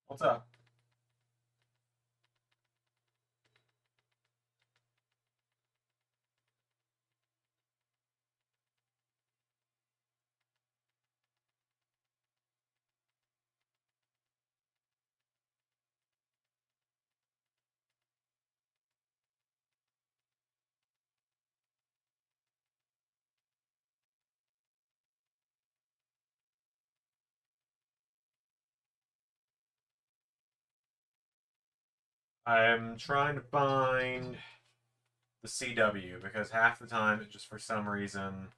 What's up? I'm trying to find the CW because half the time it just for some reason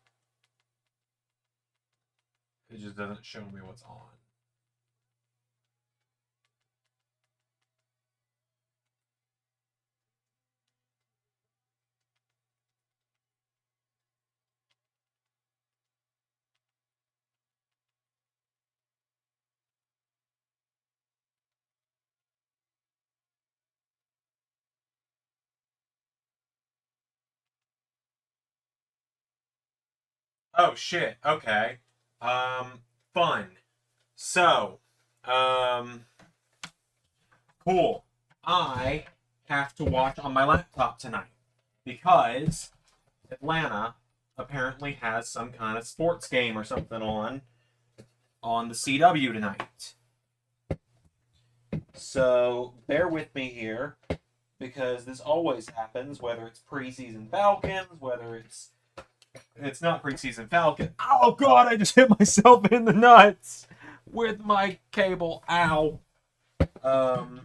it just doesn't show me what's on. Oh shit. Okay. Fun. So, um cool. I have to watch on my laptop tonight because Atlanta apparently has some kind of sports game or something on the CW tonight. So, bear with me here because this always happens whether it's preseason Falcons, whether it's not preseason Falcon. Oh god, I just hit myself in the nuts with my cable. Ow. Um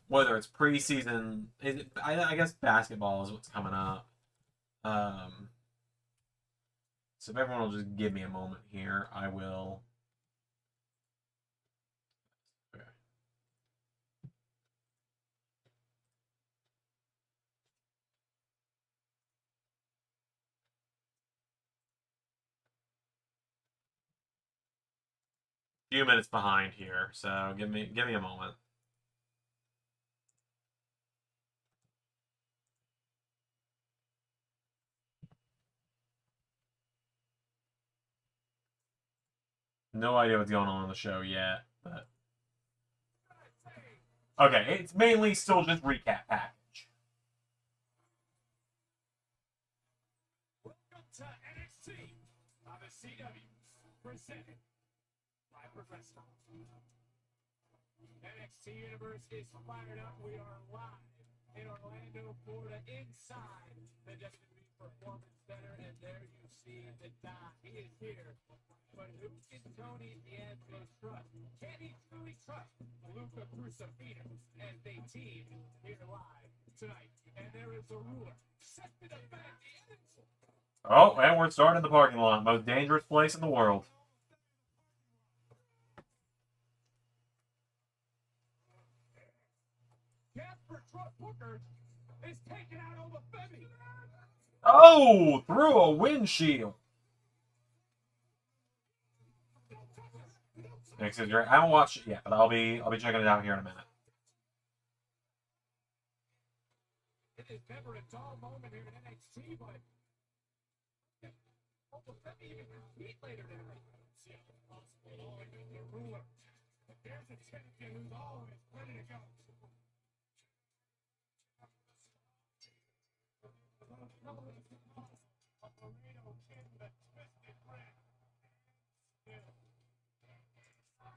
Whether it's preseason, I guess basketball is what's coming up. Um, so if everyone will just give me a moment here, I will. Okay. Few minutes behind here, so give me a moment. No idea what's going on in the show yet, but okay, it's mainly still just recap package. Welcome to NXT on the CW, presented by Professional. NXT Universe is fired up. We are live in Orlando, Florida, inside the WWE Performance Center, and there you see the Don. He is here. But who can Tony D'Angelo trust? Can he truly trust Luca Crucifino as they team here live tonight? And there is a ruler set to defend the Nizzle. Oh, and we're starting in the parking lot. Most dangerous place in the world. Casper Booker is taking out over Femi. Oh, through a windshield. Next is great. I haven't watched it yet, but I'll be checking it out here in a minute. It is never a dull moment here in NXT, but Femi even compete later tonight. Ruler. There's a champion who's always ready to go.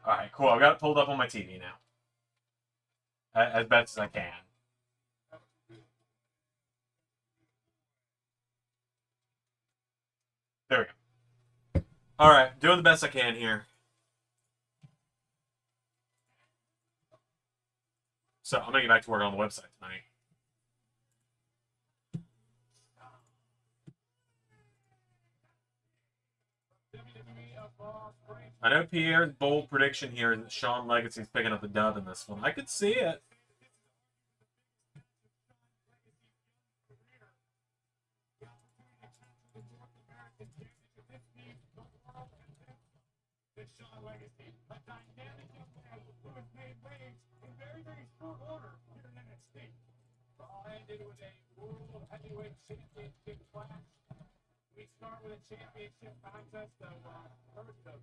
All right, cool. I've got it pulled up on my TV now, as best as I can. There we go. All right, doing the best I can here. So I'm gonna get back to work on the website tonight. I know Pierre's bold prediction here is that Shawn Legacy's picking up the dub in this one. I could see it. Shawn Legacy, a dynamic young man who has made waves in very, very short order here in NXT. All ended with a World Heavyweight Championship clash. We start with a championship contest of first of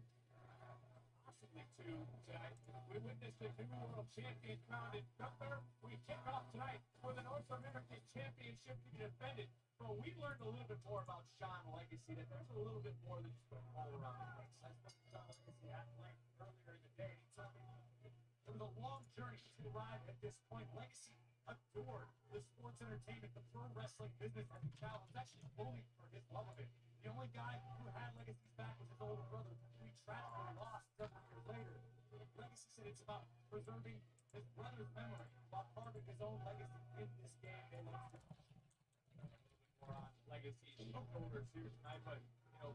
listening to tonight. We witnessed a new world champion crowned in Gunther. We kick off tonight with the North American Championship to be defended. But we learned a little bit more about Shawn Legacy, that there's a little bit more than just putting all around the ring. I spoke to Shawn Legacy at length earlier in the day. He told me it was a long journey to arrive at this point. Legacy adored the sports entertainment, the pro wrestling business as a child. Was actually bullied for his love of it. The only guy who had Legacy's back was his older brother, who he tragically lost several years later. Legacy said it's about preserving his brother's memory while carving his own legacy in this game. And more on Legacy shoulders here tonight, but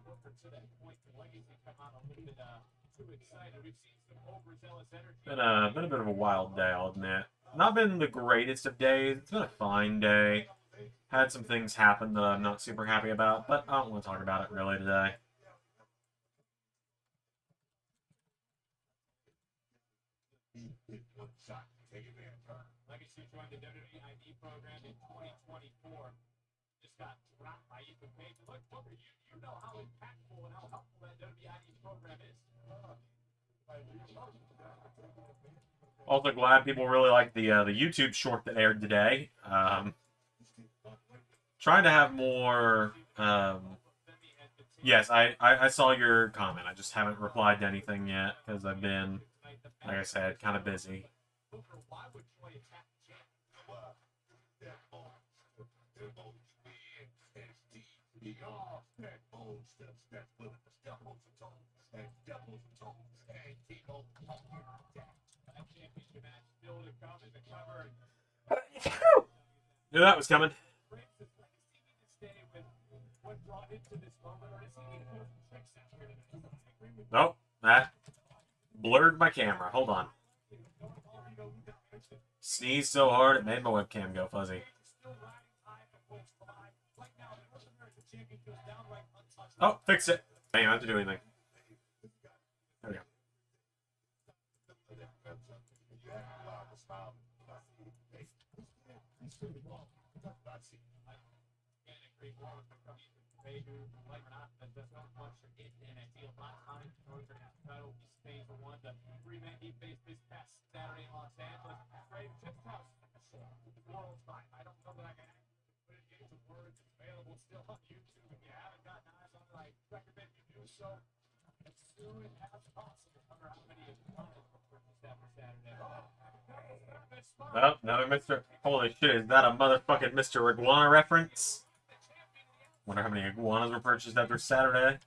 Booker to that point, the Legacy come out a little bit too excited. We've seen some overzealous energy. Been a bit of a wild day, I'll admit. Not been the greatest of days. It's been a fine day. Had some things happen that I'm not super happy about, but I don't want to talk about it really today. Legacy joined the WWE ID program in 2024. Just got dropped by Ethan Page. Look, Booker, you know how impactful and how helpful that WWE ID program is. Also glad people really like the YouTube short that aired today. Trying to have more. Yes, I saw your comment. I just haven't replied to anything yet because I've been, like I said, kind of busy. Knew that was coming. Nope, that blurred my camera. Hold on. Sneezed so hard it made my webcam go fuzzy. Oh, fix it. I don't have to do anything. There we go. I don't know that I can put it into words. It's available still on YouTube. If you haven't gotten eyes on it, I recommend you do so as soon as possible. I wonder how many of you were purchased after Saturday. Oh, another Mr. Holy shit, is that a motherfucking Mr. Iguana reference? Wonder how many iguanas were purchased after Saturday.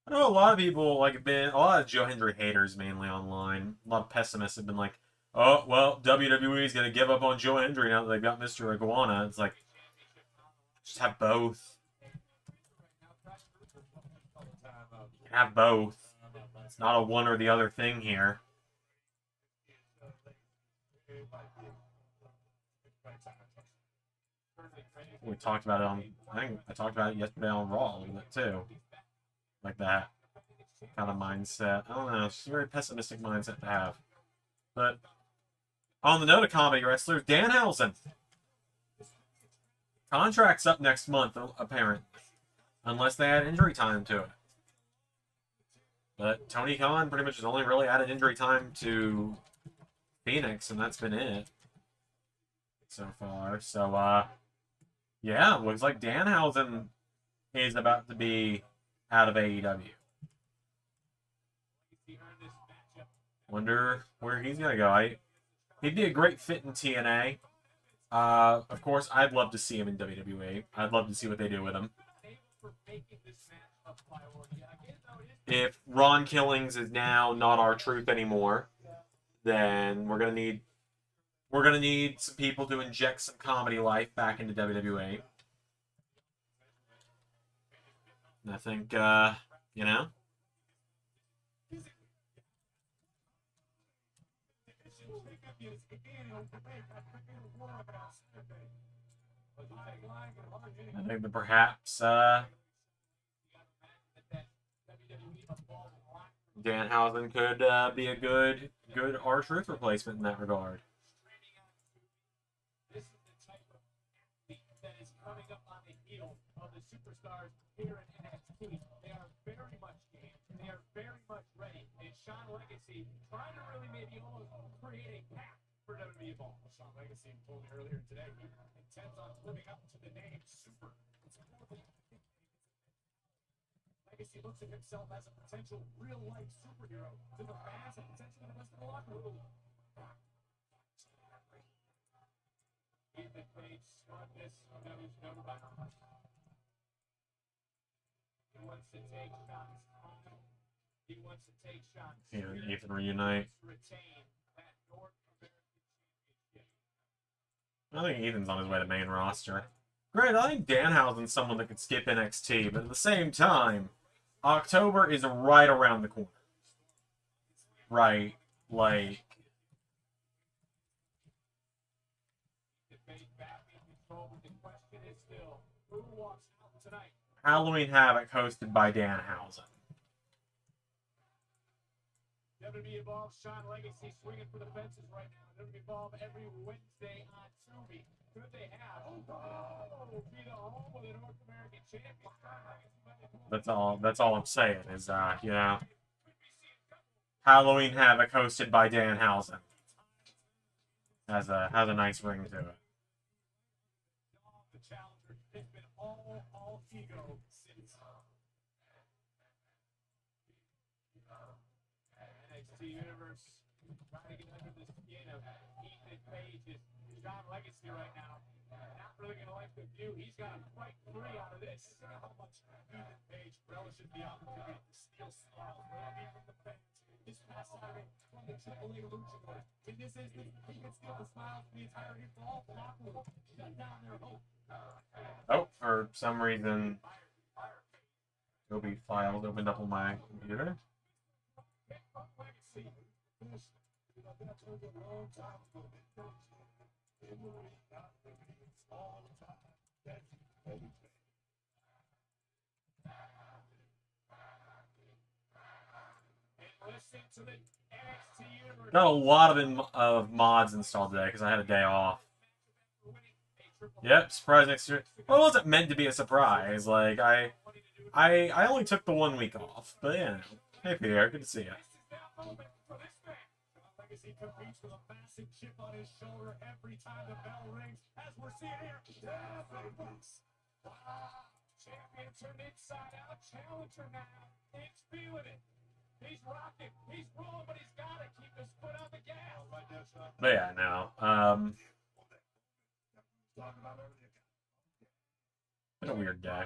I know a lot of people a lot of Joe Hendry haters mainly online. A lot of pessimists have been like, oh, well, WWE is going to give up on Joe Hendry now that they've got Mr. Iguana. It's like, just have both. Have both. It's not a one or the other thing here. We talked about it on, I think I talked about it yesterday on Raw a little bit too. Like that kind of mindset. I don't know. It's a very pessimistic mindset to have. But on the note of comedy wrestlers, Danhausen. Contract's up next month, apparently. Unless they add injury time to it. But Tony Khan pretty much has only really added injury time to Phoenix, and that's been it so far. So, yeah, looks like Danhausen is about to be out of AEW. Wonder where he's going to go. He'd be a great fit in TNA. Of course, I'd love to see him in WWE. I'd love to see what they do with him. If Ron Killings is now not our truth anymore, then we're gonna need some people to inject some comedy life back into WWE. And I think you know. I think that perhaps Danhausen could be a good R-Truth replacement in that regard. coming up on the heels of the superstars here in NXT. They are very much game. They are very much ready. And Sean Legacy trying to really maybe almost create a path for WWE Evolve. Sean Legacy told me earlier today he intends on living up to the name Super. It's a cool thing. Legacy looks at himself as a potential real-life superhero to the fans and potentially the rest of the locker room. Ethan Page, smartness, knows no bounds. He wants to take shots. He wants to take shots. Yeah, Ethan reunite. Retain that North American Championship. I think Ethan's on his way to main roster. Granted, I think Danhausen's someone that could skip NXT, but at the same time, October is right around the corner. Right, like... Halloween Havoc hosted by Danhausen. WWE Evolve, Sean Legacy swinging for the fences right now. WWE Evolve every Wednesday on Tubi. Could they have? Oh, be the home of the North American champion. That's all I'm saying is, you know, Halloween Havoc hosted by Danhausen has a nice ring to it. The challenger has been all ego since NXT Universe trying to get under the skin of Ethan Page's Sean Legacy right now. Not really gonna like the view. He's got to fight free out of this. How much Ethan Page relishes the opportunity to steal smiles from the fans. This past Saturday from the Triple A Luchadors. In this instance, he can steal the smiles from the entirety of all the locker room. Shut down their hope. Oh, for some reason, Adobe Files opened up on my computer. Got a lot of mods installed today because I had a day off. Yep, surprise next year. Well, it wasn't meant to be a surprise. Like I only took the 1 week off, but yeah. Hey Pierre, good to see you. Legacy competes with a massive chip on his shoulder every time the bell rings, as we're seeing here. Champion turned inside out, challenger now. He's feeling it. He's rocking. He's rolling, but he's got to keep his foot on the gas. But yeah, no. Been a weird day.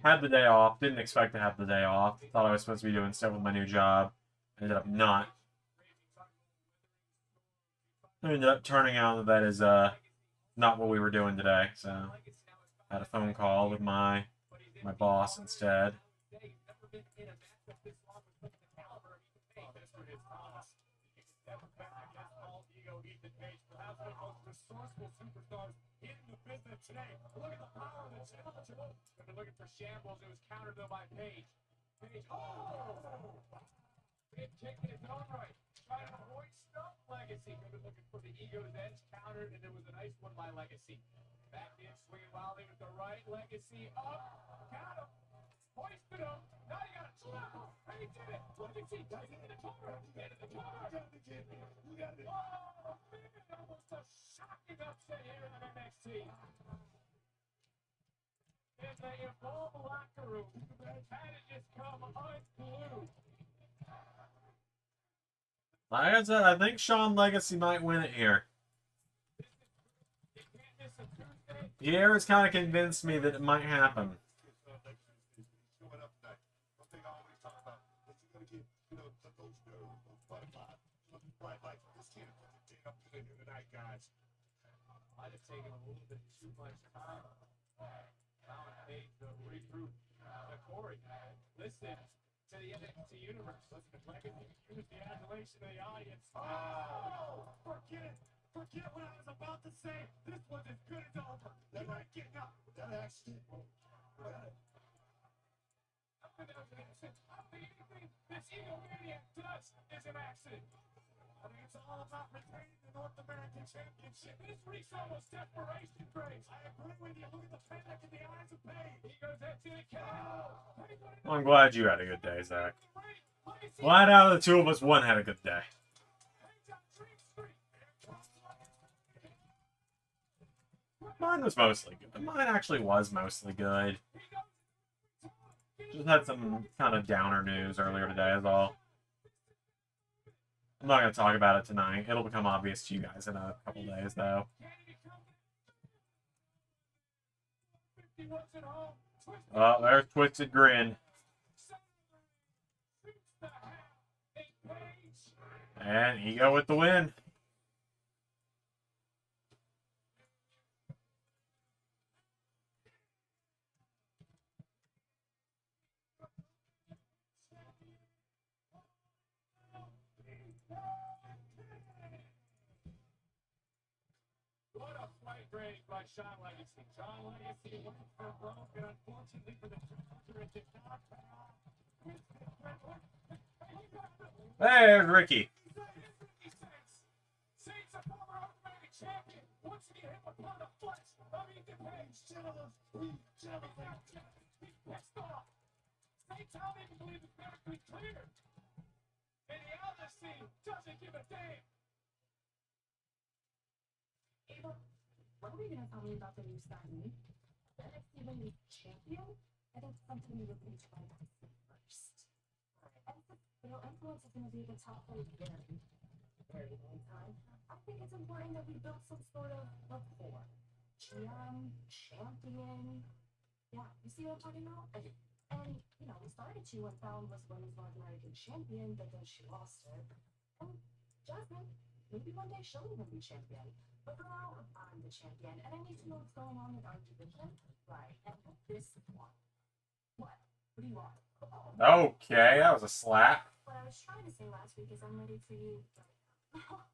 Had the day off. Didn't expect to have the day off. Thought I was supposed to be doing stuff with my new job. Ended up not. Ended up turning out that is not what we were doing today. So had a phone call with my boss instead. Resourceful superstars in the business today. Look at the power of the challenger. They've been looking for shambles. It was countered though by Page. Page, big kick in his own right. Trying to hoist up Legacy. They've been looking for the ego's edge countered, and it was a nice one by Legacy. Back in, swinging wildly with the right. Legacy up. Got him. Hoisted him. Now you got a trouble. He did it. Legacy does it in the corner. Into the corner. You got it. Oh, man. Almost a shocking upset here in NXT. In the Evolve locker room, had it just come unglued. Like I said, I think Sean Legacy might win it here. Pierre has kind of convinced me that it might happen. Might have taken a little bit too much time. Found Page to regroup. Corey, listen to the NXT Universe. Listen to Legacy. Use the adulation of the audience. Oh! Forget it. Forget what I was about to say. This was as good as over. You ain't getting up. That accident. I don't think anything this egomaniac does is an accident. I think it's all about retaining the North American Championship. This week's almost desperation, Grace. I agree with you. Look at the panic in the eyes of Paige. He goes into the KO. I'm glad you had a good day, Zach. Glad out of the two of us, one had a good day. Mine was mostly good. Mine actually was mostly good. Just had some kind of downer news earlier today, is all. I'm not going to talk about it tonight. It'll become obvious to you guys in a couple days, though. Oh, there's Twisted Grin. And Ego with the win. What a fight break by Shawn Legacy. Shawn Legacy went for broke, and unfortunately for the challenger, it did not pay off. Hey, there's Ricky. Saints a former automatic champion. Once you get hit with blood of flesh, I mean, the Paige Gyllenhaal, he's pissed off. Saints don't even believe it's medically cleared. And the other scene doesn't give a damn. Ava, when are we gonna tell me about the new signing? The NXT Women's Champion? I think something we would need to find out first. And influence is gonna be the top for a very long time. I think it's important that we build some sort of rapport. GM, champion. Yeah, you see what I'm talking about? And we started to when Fallon was women's North American champion, but then she lost it. And Jasmine, maybe one day she'll even be champion. But for now, I'm the champion, and I need to know what's going on with our division. Right, and this one. What? What do you want? Okay, that was a slap. What I was trying to say last week is I'm ready for you right now.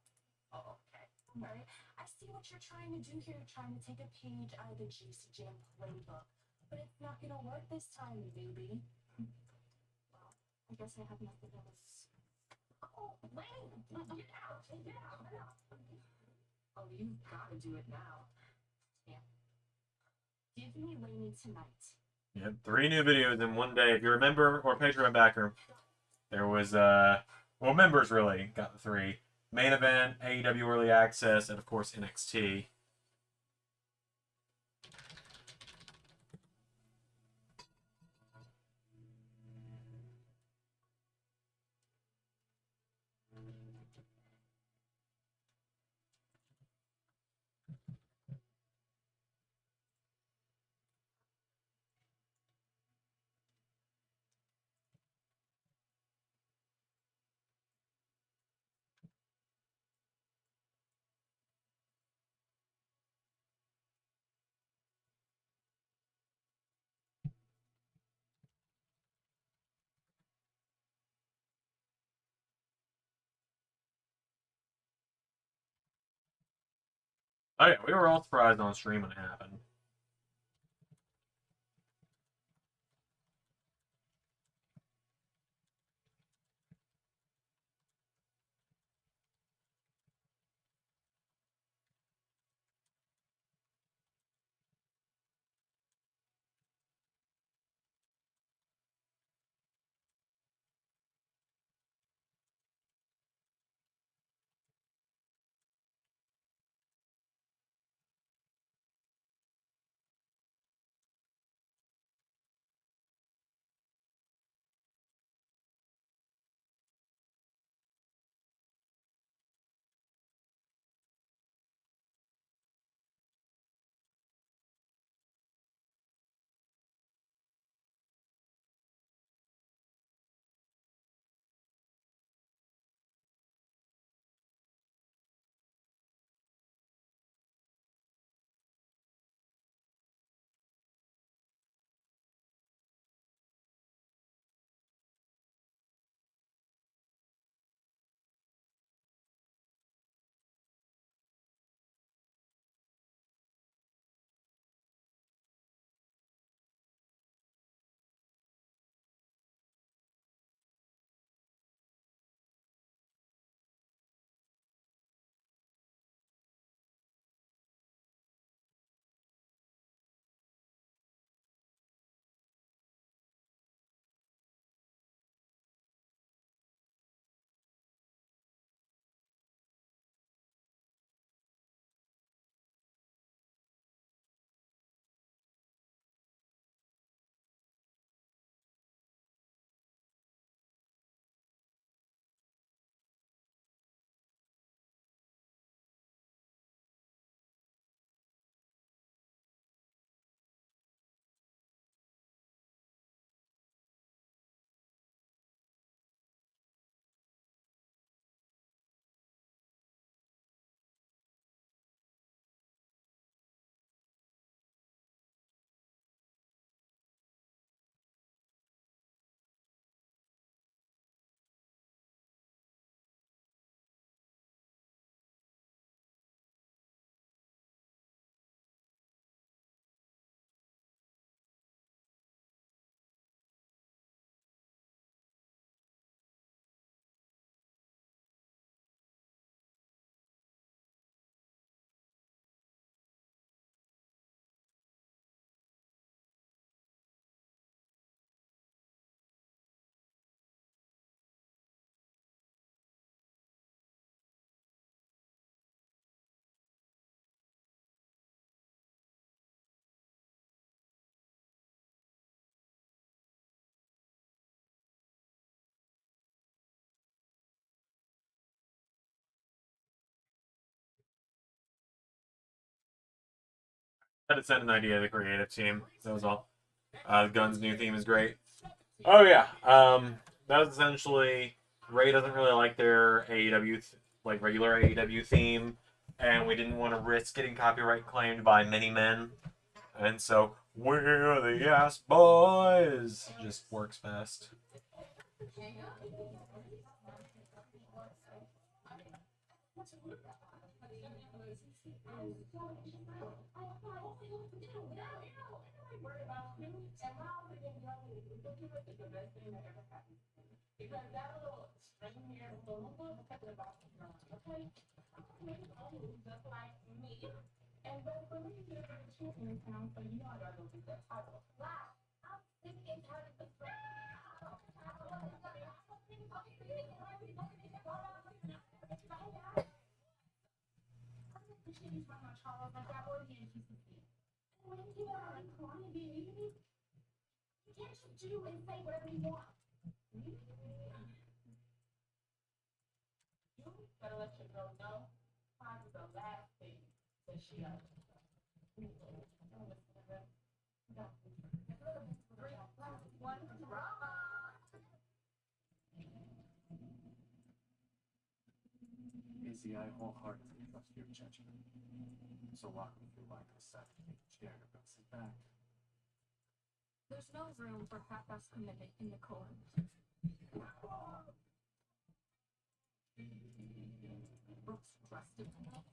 Oh, okay. Alright. I see what you're trying to do here, trying to take a page out of the Juicy Jam playbook. But it's not gonna work this time, baby. Well, I guess I have nothing else. Oh, Lane! Get out! Get out! Oh, you've got to do it now. Yeah. Give me Lainey tonight. Yeah, 3 new videos in one day. If you remember, or Patreon backer, there was, members really got the 3. Main event, AEW Early Access, and of course NXT. Oh yeah, we were all surprised on stream when it happened. I had to send an idea to the creative team. That was all. Gun's new theme is great. Oh yeah. That was essentially Ray doesn't really like their AEW like regular AEW theme, and we didn't want to risk getting copyright claimed by many men, and so we're the ass boys just works best. Because that little string here, okay? Just like me. And but for me, you're the champion in town, so you know I gotta go do that title. Wow. I'm thinking how to put do and say whatever you want. You better let your girl know. Time is the last thing that she does. One drama. Izzy, I wholeheartedly trust your judgment. So walk me through like a second chair and sit back. There's no room for half-ass commitment in the code. Brooks trusted me.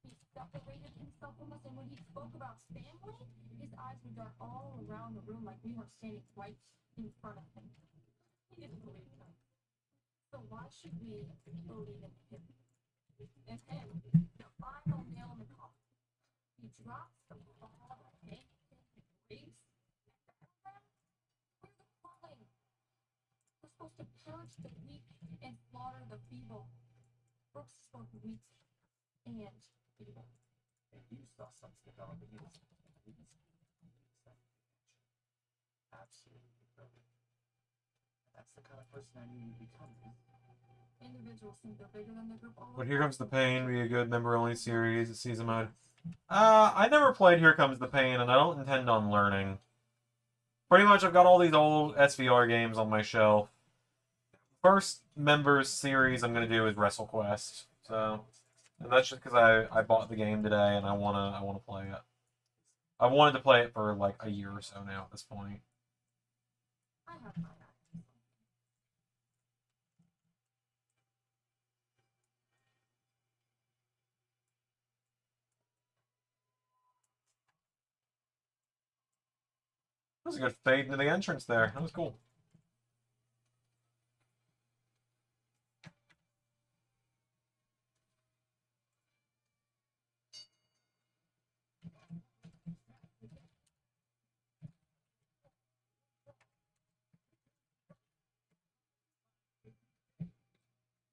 He separated himself from us, and when he spoke about family, his eyes would dart all around the room like we were standing right in front of him. He didn't believe him. So why should we believe in him? And him, the final nail in the coffin. He drops the ball, and breaks. We're the falling. We're supposed to purge the weak and slaughter the feeble. Brooks is both weak and feeble. And you saw something developing in his absolutely brilliant. That's the kind of person I knew you'd become. Individuals think they're bigger than the group. But Here Comes the Pain be a good member-only series, season mode. I never played Here Comes the Pain, and I don't intend on learning. Pretty much, I've got all these old SVR games on my shelf. First members series I'm gonna do is WrestleQuest. So, and that's just because I bought the game today and I wanna play it. I've wanted to play it for like a year or so now at this point. I have my eye. That was a good fade into the entrance there. That was cool.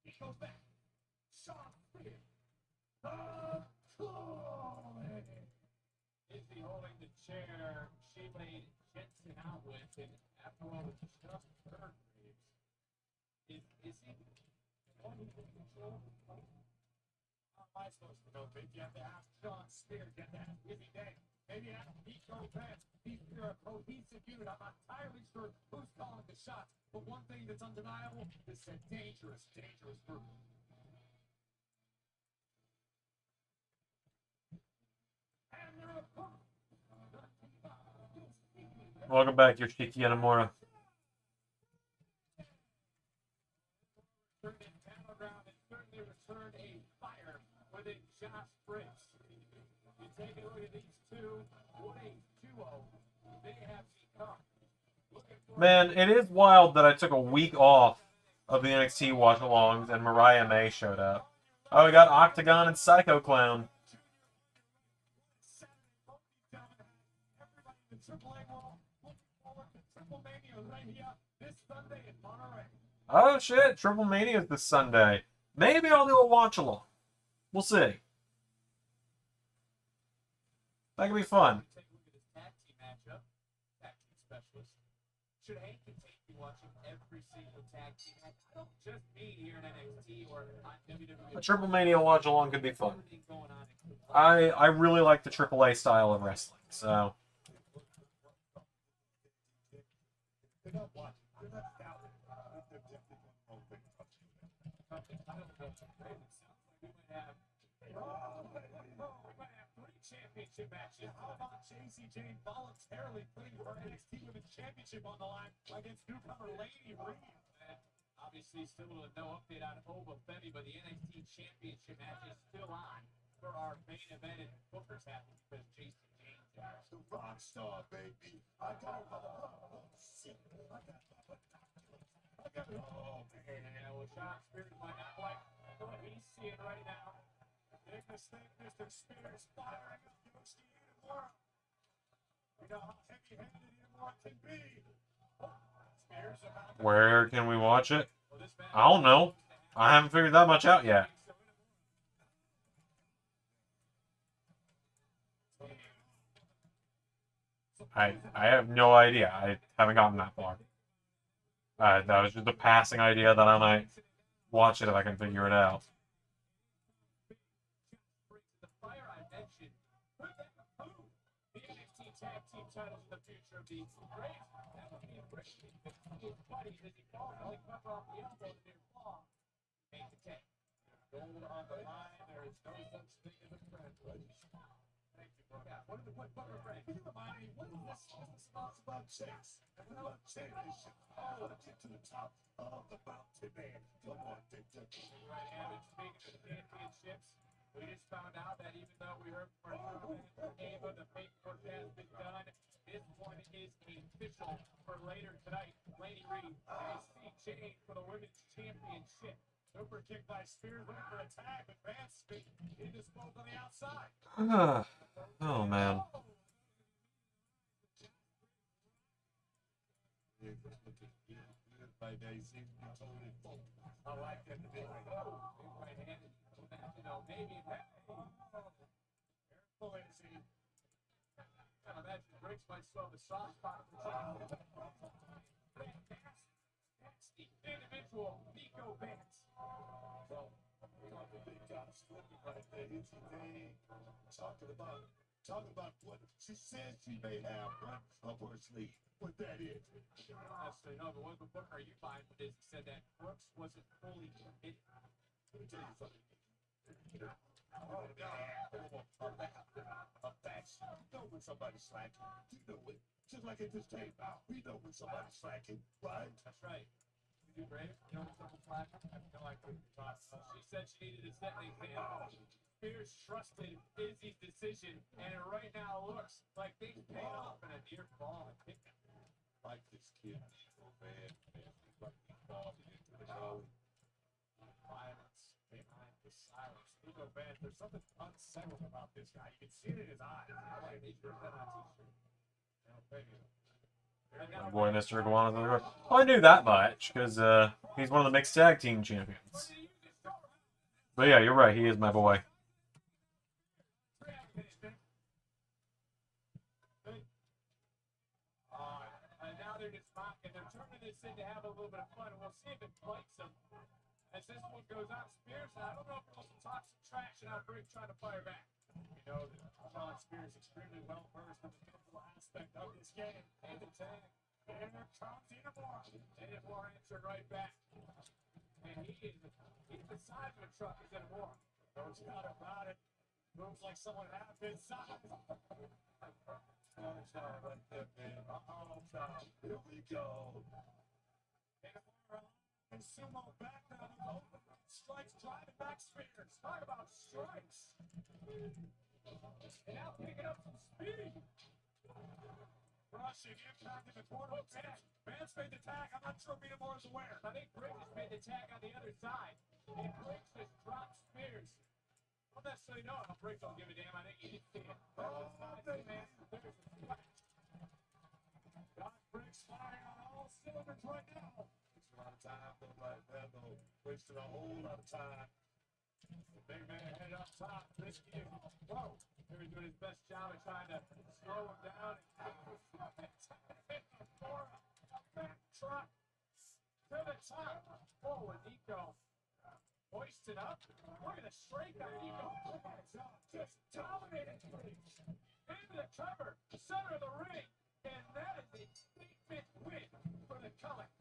He goes back. Shot spear. Izzy holding the chair she laid Jensen out with, and after all, it's just her graves. Is Izzy the one who's in control? How am I supposed to know? Maybe you have to ask Sean Spear, you have to ask Izzy Day. Maybe ask Nico Vance. They're a cohesive unit. I'm not entirely sure who's calling the shots, but one thing that's undeniable is it's a dangerous, dangerous group. And they're a Welcome back, Yoshiki Yanamura. Turned in battleground and certainly returned a fire within Josh Briggs. You take a look at these two, what a duo they have become. Man, it is wild that I took a week off of the NXT watch-alongs and Mariah May showed up. Oh, we got Octagon and Psycho Clown. Oh shit, Triple Mania is this Sunday. Maybe I'll do a watch-along. We'll see. That could be fun. Take a look at his tag team matchup. Tag team specialist. Should Hank continue watching every single tag team match. I don't just mean here in NXT or on WWE. A Triple Mania watch along could be fun. Everything going on in I really like the AAA style of wrestling, so They're not watching. They're not scouting. They're definitely going to hold big touch. Something I don't know. It sounds like we might have 3 championship matches. How about JCJ voluntarily putting her NXT Women's Championship on the line against newcomer Lady Reed? And obviously, still no update on Ova Femi, but the NXT Championship match is still on for our main event, and Booker's happy because JCJ is the rock star, baby. I got shit. I got oh man, well, Sean Spears might not like what he's seeing right now. Make mistake, Mr. Spears firing up UFC tomorrow. We know how heavy-handed Imora can be. Spears about to where can we watch it? well, this match I don't know. I haven't figured that much out yet. I have no idea. I haven't gotten that far. That was just a passing idea that I might watch it if I can figure it out. The fire I mentioned. The NXT tag team titles in the future of the Braves. That would be a great thing. His buddies as he falls, only cover off the elbow near fall. Make the 10. Gold on the line. There is no such thing as a friend. Thank you, bro. Yeah, what are friends? Can you remind me, what is this sponsored about Chase? And what about championship? Oh, to get to the top of the mountain, man. Come on, Victor. Right, and speaking of championships, we just found out that even though we heard from our tournament, Ava, the paperwork has been done. This one is official for later tonight. Lady Reed, JCJ for the women's championship. Super kick by Spears, looking for a tag, but Vance indisposed on the outside. Oh man. By Daisy, totally full. I like that. Right-handed. You know, maybe that. Careful, is he? I imagine Briggs might still have a soft spot for That's the individual Nico Vance. So, big guys looking right there. Talking about what she says she may have one up her sleeve. What that is. I don't necessarily know, but what book are you buying for this? He said that Brooks wasn't fully committed. Let me tell you something. Oh, God. That's, you know when somebody's slacking. You know it. Just like at this tape out. We know when somebody's slacking, right? That's right. You do brave. You know when someone's slacking? I have no idea what you're talking about. She said she needed to set an example. Spears trusted Izzy's decision, and it right now looks like things paid off in a near fall. I think like this kid, man. Like he falls into the show. Violence behind the silence. Nico Vance, there's something unsettling about this guy. You can see it in his eyes. Like he's ripped that on t-shirt. My boy, Mr. Iguana. Well, I knew that much because he's one of the mixed tag team champions. But yeah, you're right. He is my boy. And now they're just mocking. They're turning this in to have a little bit of fun. We'll see if it bites them. As this one goes on, Spears, I don't know if we'll talk some trash and how Briggs trying to fire back. We know that Sean Spears extremely well versed in the mental aspect of this game. And the tag. And here comes Inamore. And Inamore answered right back. And he's the size of a truck, is Inamore. No doubt about it. Moves like someone half his size. Here we go. And sumo back down the goal. Strikes driving back Spears. Talk about strikes. And now picking up some speed. Rushing impact in the corner of Vance. Vance made the tag. I'm not sure if Inamore is aware. I think Briggs has made the tag on the other side. And Briggs just dropped Spears. I don't necessarily know how Briggs don't give a damn. I think he didn't see it. Oh, man. There's a splash. Got Briggs firing on all cylinders right now. Wasting a lot of time, though, right there, though. Wasting a whole lot of time. The big man headed up top. Risky. Whoa. He's doing his best job of trying to slow him down. And back truck. to the top. Oh, and Nico hoists it up. Look at the strength of Nico. Just dominating. Into the cover, center of the ring. And that is a statement win for the Cullen.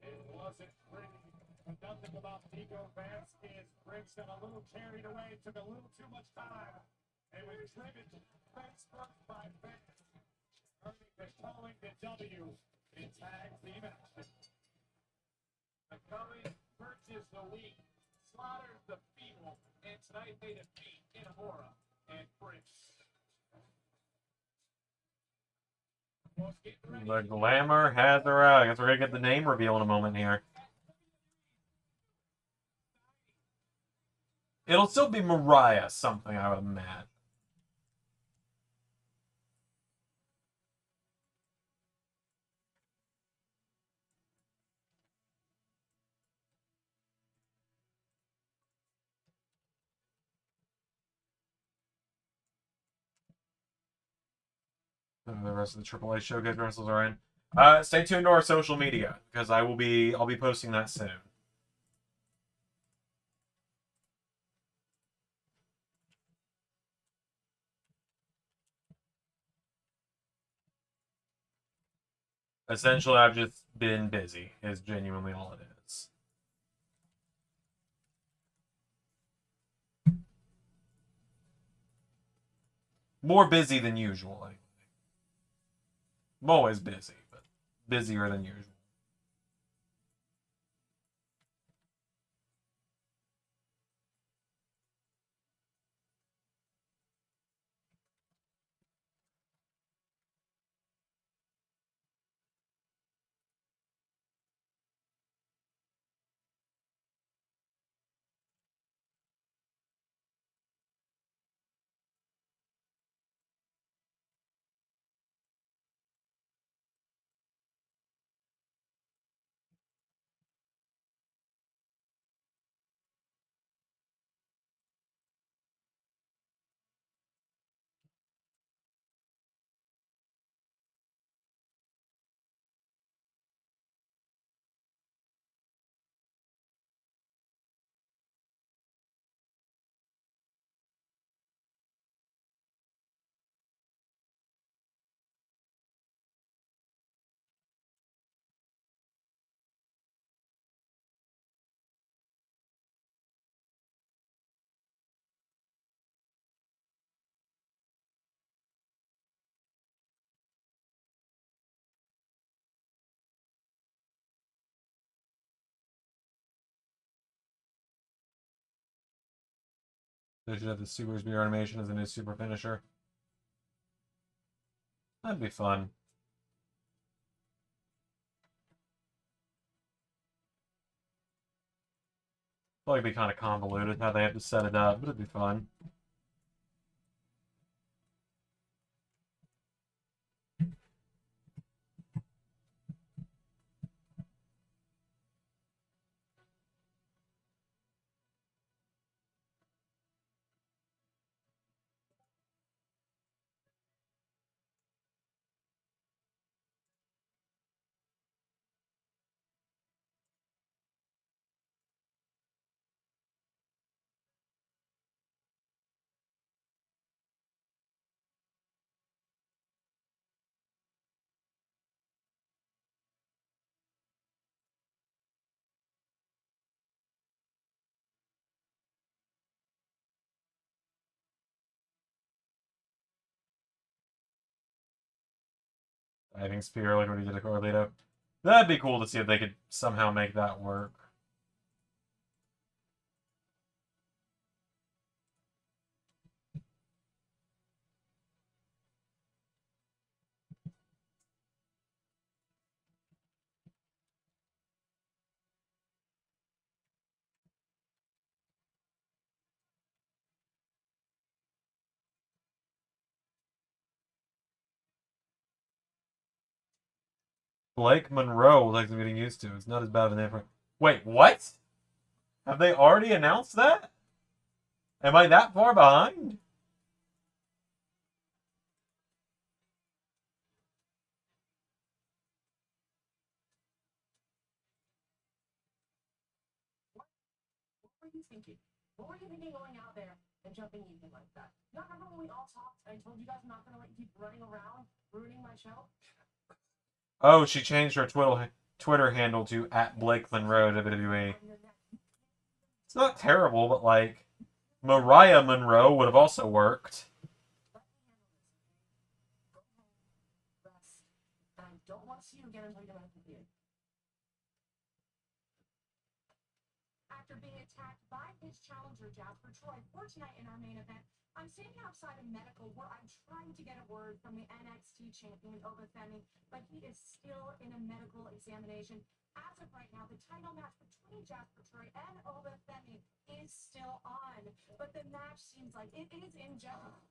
It wasn't pretty. But nothing about Nico Vance is Prince got a little carried away, took a little too much time, and was driven face first by Vance, earning the calling the W in tag team action. The Cullen purges the weak, slaughters the feeble, and tonight they defeat Inamura and Prince. The glamour has arrived. I guess we're going to get the name reveal in a moment here. It'll still be Mariah something, I would imagine. The rest of the AAA showcase wrestlers are in. Stay tuned to our social media because I'll be posting that soon. Essentially, I've just been busy. Is genuinely all it is. More busy than usual. Like, I'm always busy, but busier than usual. They should have the Super Spear animation as a new super finisher. That'd be fun. Probably be kind of convoluted how they have to set it up, but it'd be fun. Diving spear like what he did to Carlito. That'd be cool to see if they could somehow make that work. Blake Monroe like I'm getting used to. It's not as bad of an different. Wait, what? Have they already announced that? Am I that far behind? were you thinking? What were you thinking going out there and jumping Ethan like that? You remember when we all talked and I told you guys I'm not going to let you keep running around, ruining my show? Oh, she changed her Twitter handle to @BlakeMonroe WWE. It's not terrible, but like Mariah Monroe would have also worked. I don't want to see you again until you're here. After being attacked by his challenger Jasper Troy for tonight in our main event, I'm standing outside a medical where I'm trying to get a word from the NXT champion Obafemi, but he is still in a medical examination. As of right now, the title match between Jasper Troy and Obafemi is still on, but the match seems like it is in jeopardy.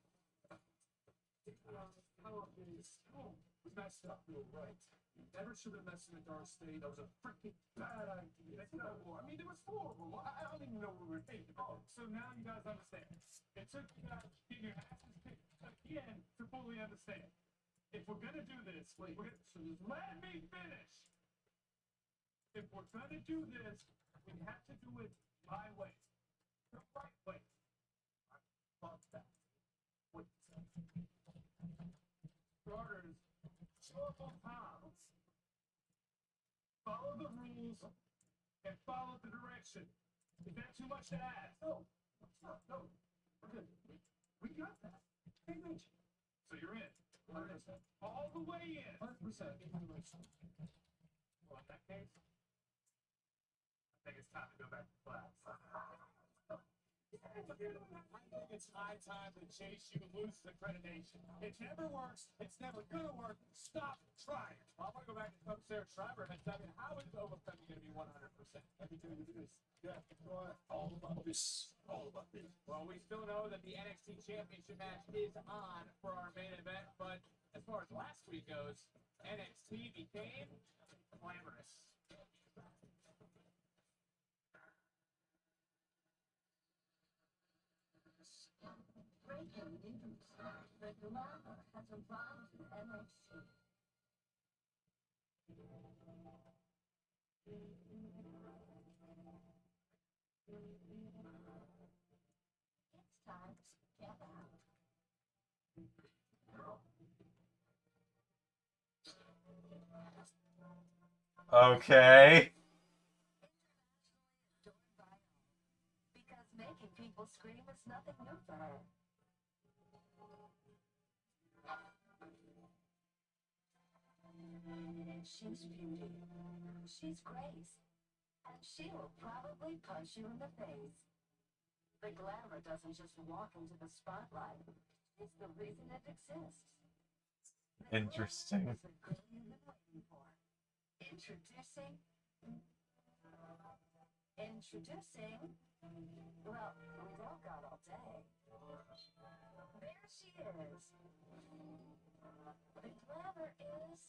Messed up, you're right. You never should have messed in the dark state. That was a freaking bad idea. That's not war. I mean, there was 4 of them. I don't even know what we were thinking. Oh, so now you guys understand. It took you guys getting your asses kicked again to fully understand. If we're gonna do this, so just let me finish. If we're gonna do this, we have to do it my way. The right way. I love that. What starters, simple times. Follow the rules and follow the direction. Is that too much to ask? No, it's not. No, we're good. We got that. Hey, Mitch. So you're in. 100%. All the way in. 100%. Well, in that case, I think it's time to go back to class. I think it's high time to chase you lose accreditation. It never works. It's never gonna work. Stop trying. Well, I want to go back to Coach Sarah Schreiber and tell you how is Obafemi going to be 100%? Everything you do is all about this. All about this. Well, we still know that the NXT Championship match is on for our main event, but as far as last week goes, NXT became glamorous. Breaking news. The glamour has arrived in NXT. It's time to get out. Okay. Because making people scream is nothing new for her. She's beauty. She's grace. And she will probably punch you in the face. The glamour doesn't just walk into the spotlight. It's the reason it exists. The Interesting. glamour is the girl you've been waiting for. Introducing. Well, we don't got all day. There she is. The glamour is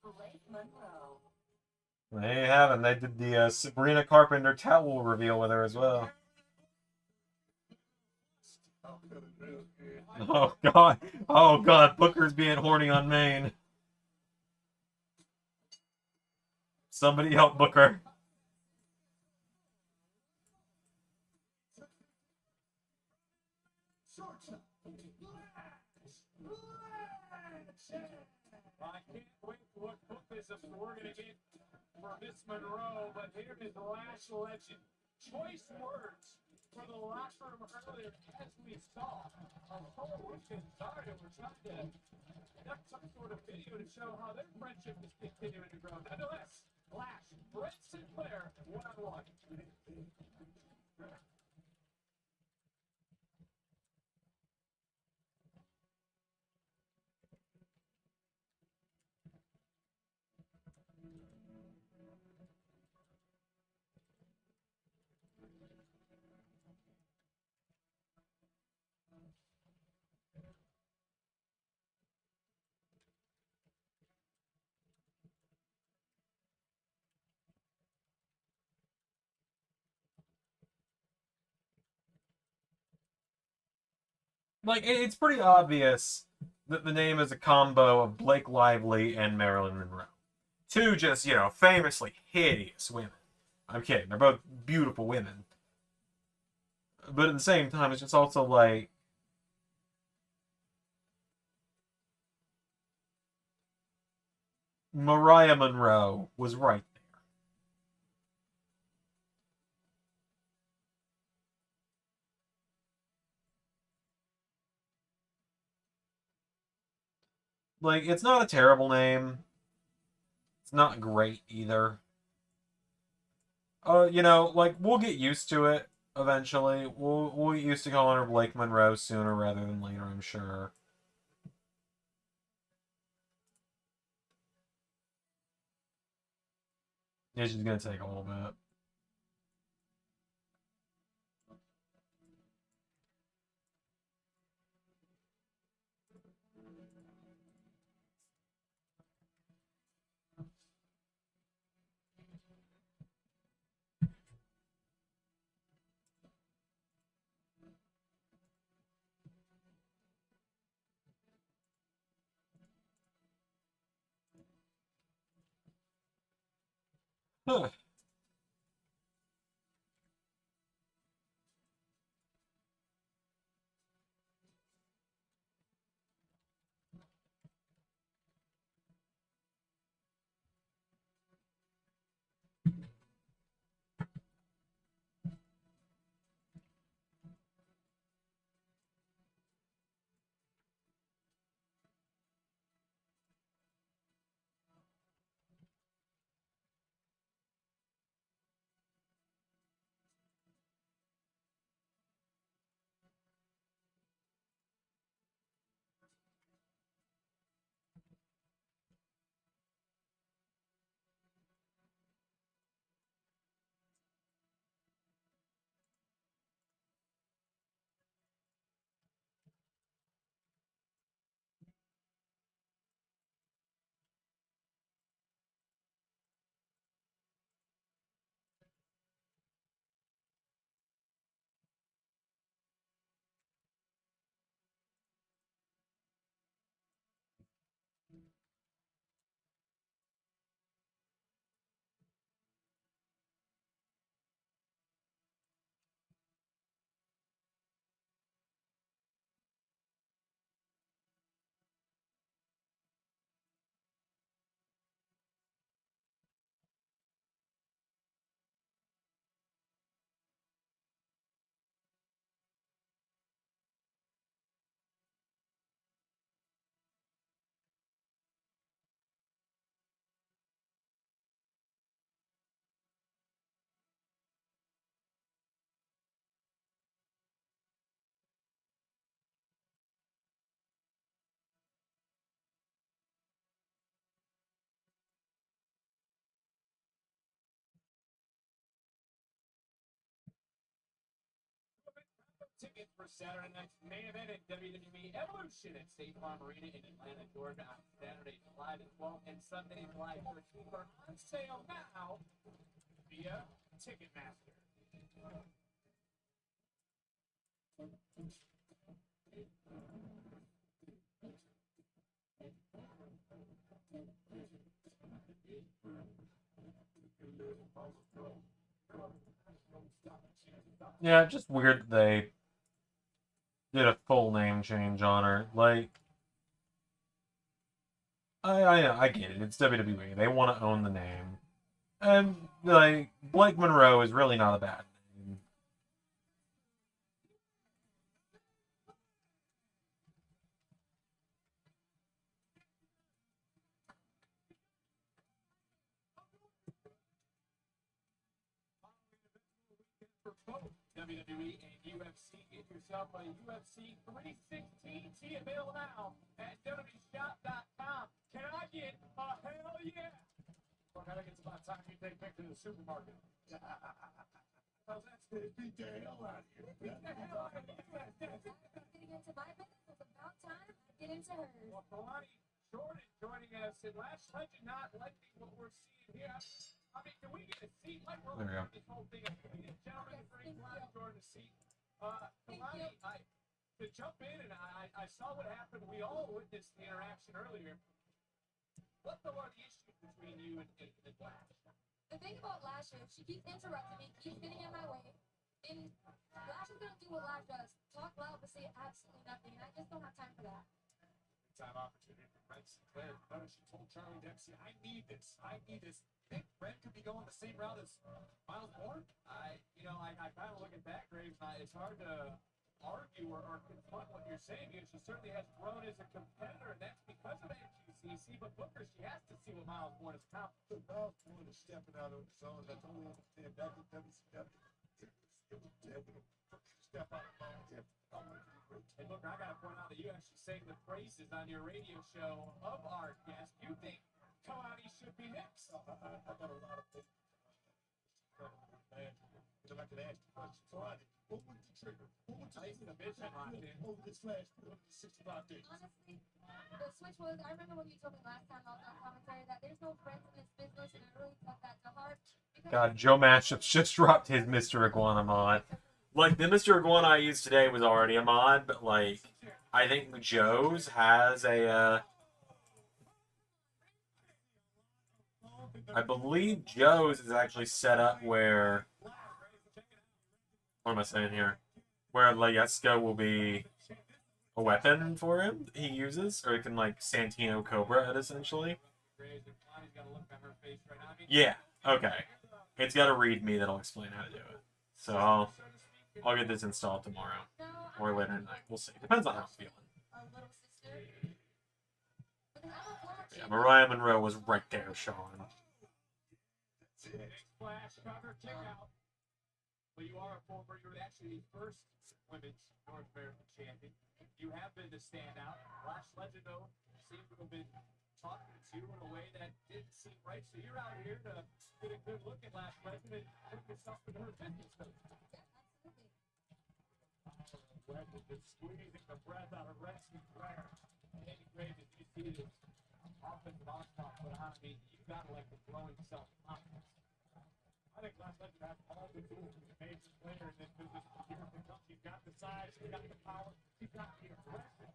Blake Monroe. There you have it. They did the Sabrina Carpenter towel reveal with her as well. Oh god. Oh god. Booker's being horny on Maine. Somebody help Booker. I can't wait for what book this is we're going to get for Miss Monroe, but here is the last legend. Choice words for the locker room earlier, as we saw. Our whole week is started. We're trying to conduct some sort of video to show how their friendship is continuing to grow. Nonetheless, Lash, Brett Sinclair, one-on-one. Like, it's pretty obvious that the name is a combo of Blake Lively and Marilyn Monroe. Two just, you know, famously hideous women. I'm kidding. They're both beautiful women. But at the same time, it's just also like, Mariah Monroe was right there. Like, it's not a terrible name. It's not great either. You know, like, we'll get used to it eventually. We'll get used to calling her Blake Monroe sooner rather than later, I'm sure. It's just gonna take a little bit. Huh. Tickets for Saturday night's main event at WWE Evolution at State Farm Arena in Atlanta, Georgia on Saturday, July the 12th and Sunday, July 13th are on sale now via Ticketmaster. Yeah, just weird that they did a full name change on her. Like, I get it. It's WWE. They want to own the name. And, like, Blake Monroe is really not a bad name. For both WWE and UFC, get yourself a UFC 316 tee available now at WWEshop.com. Can I get a hell yeah? Well, I think it's about time you take pictures of the supermarket. How's that? Beat the hell out of you. Beat the hell out of you. Getting into my business, it's about time I get into hers. Well, Kalani Jordan joining us, and last time you're not liking what we're seeing here. I mean, can we get a seat? Like, we're There we go. this whole thing. Can we get a gentleman to bring Kalani Jordan a seat? Kalani, to jump in, and I saw what happened. We all witnessed the interaction earlier. What though are the issues between between you and Lash? The thing about Lash is she keeps interrupting me, keeps getting in my way. And Lash is gonna do what Lash does. Talk loud but say absolutely nothing. And I just don't have time for that. Time opportunity for Ren Sinclair. Notice she told Charlie Dempsey, I need this. I need this. Think Ren could be going the same route as Miles Moore? I kind of look at that, Graves, and it's hard to argue or confront what you're saying. Because she certainly has grown as a competitor, and that's because of NGCC. But Booker, she has to see what Miles Moore is accomplished. Miles Moore is stepping out of the zone. I totally understand. Back in WCW, it was dead with a step out of bounds. Hey, look, I got to point out that you actually sang the praises on your radio show of our guest. You think Kalani should be next? I got a lot of things. If I could ask you questions, Kalani, what was the trigger? What was the vision locked in over this last 65 days? Honestly, the switch was, I remember when you told me last time I was on commentary that there's no friends in this business, and I really took that to heart. God, Joe Mashups just dropped his Mr. Iguana mod. Like, the Mr. Iguana I used today was already a mod, but, like, I think Joe's has a, I believe Joe's is actually set up where, what am I saying here? Where Layeska will be a weapon for him he uses, or he can, like, Santino Cobra it, essentially. Yeah, okay. It's got a README that'll explain how to do it. So I'll get this installed tomorrow or later tonight. We'll see. Depends on how I'm feeling. Yeah, Mariah Monroe was right there, Sean. Flash cover kick out. Well, you are a former. You're actually the first women's North American champion. You have been the standout. Lash Legend, though, seems to have been talking to you in a way that didn't seem right. So you're out here to get a good look at Lash Legend and put yourself in her business. Legend is squeezing the breath out of Ren Sinclair. Hey, Graves, if you see this offensive onslaught put on, I mean, you got to like the growing self-confidence. I think Lash Legend has all the tools to be a major player in this business for years to come. She's got the size, she's got the power, she's got the aggression.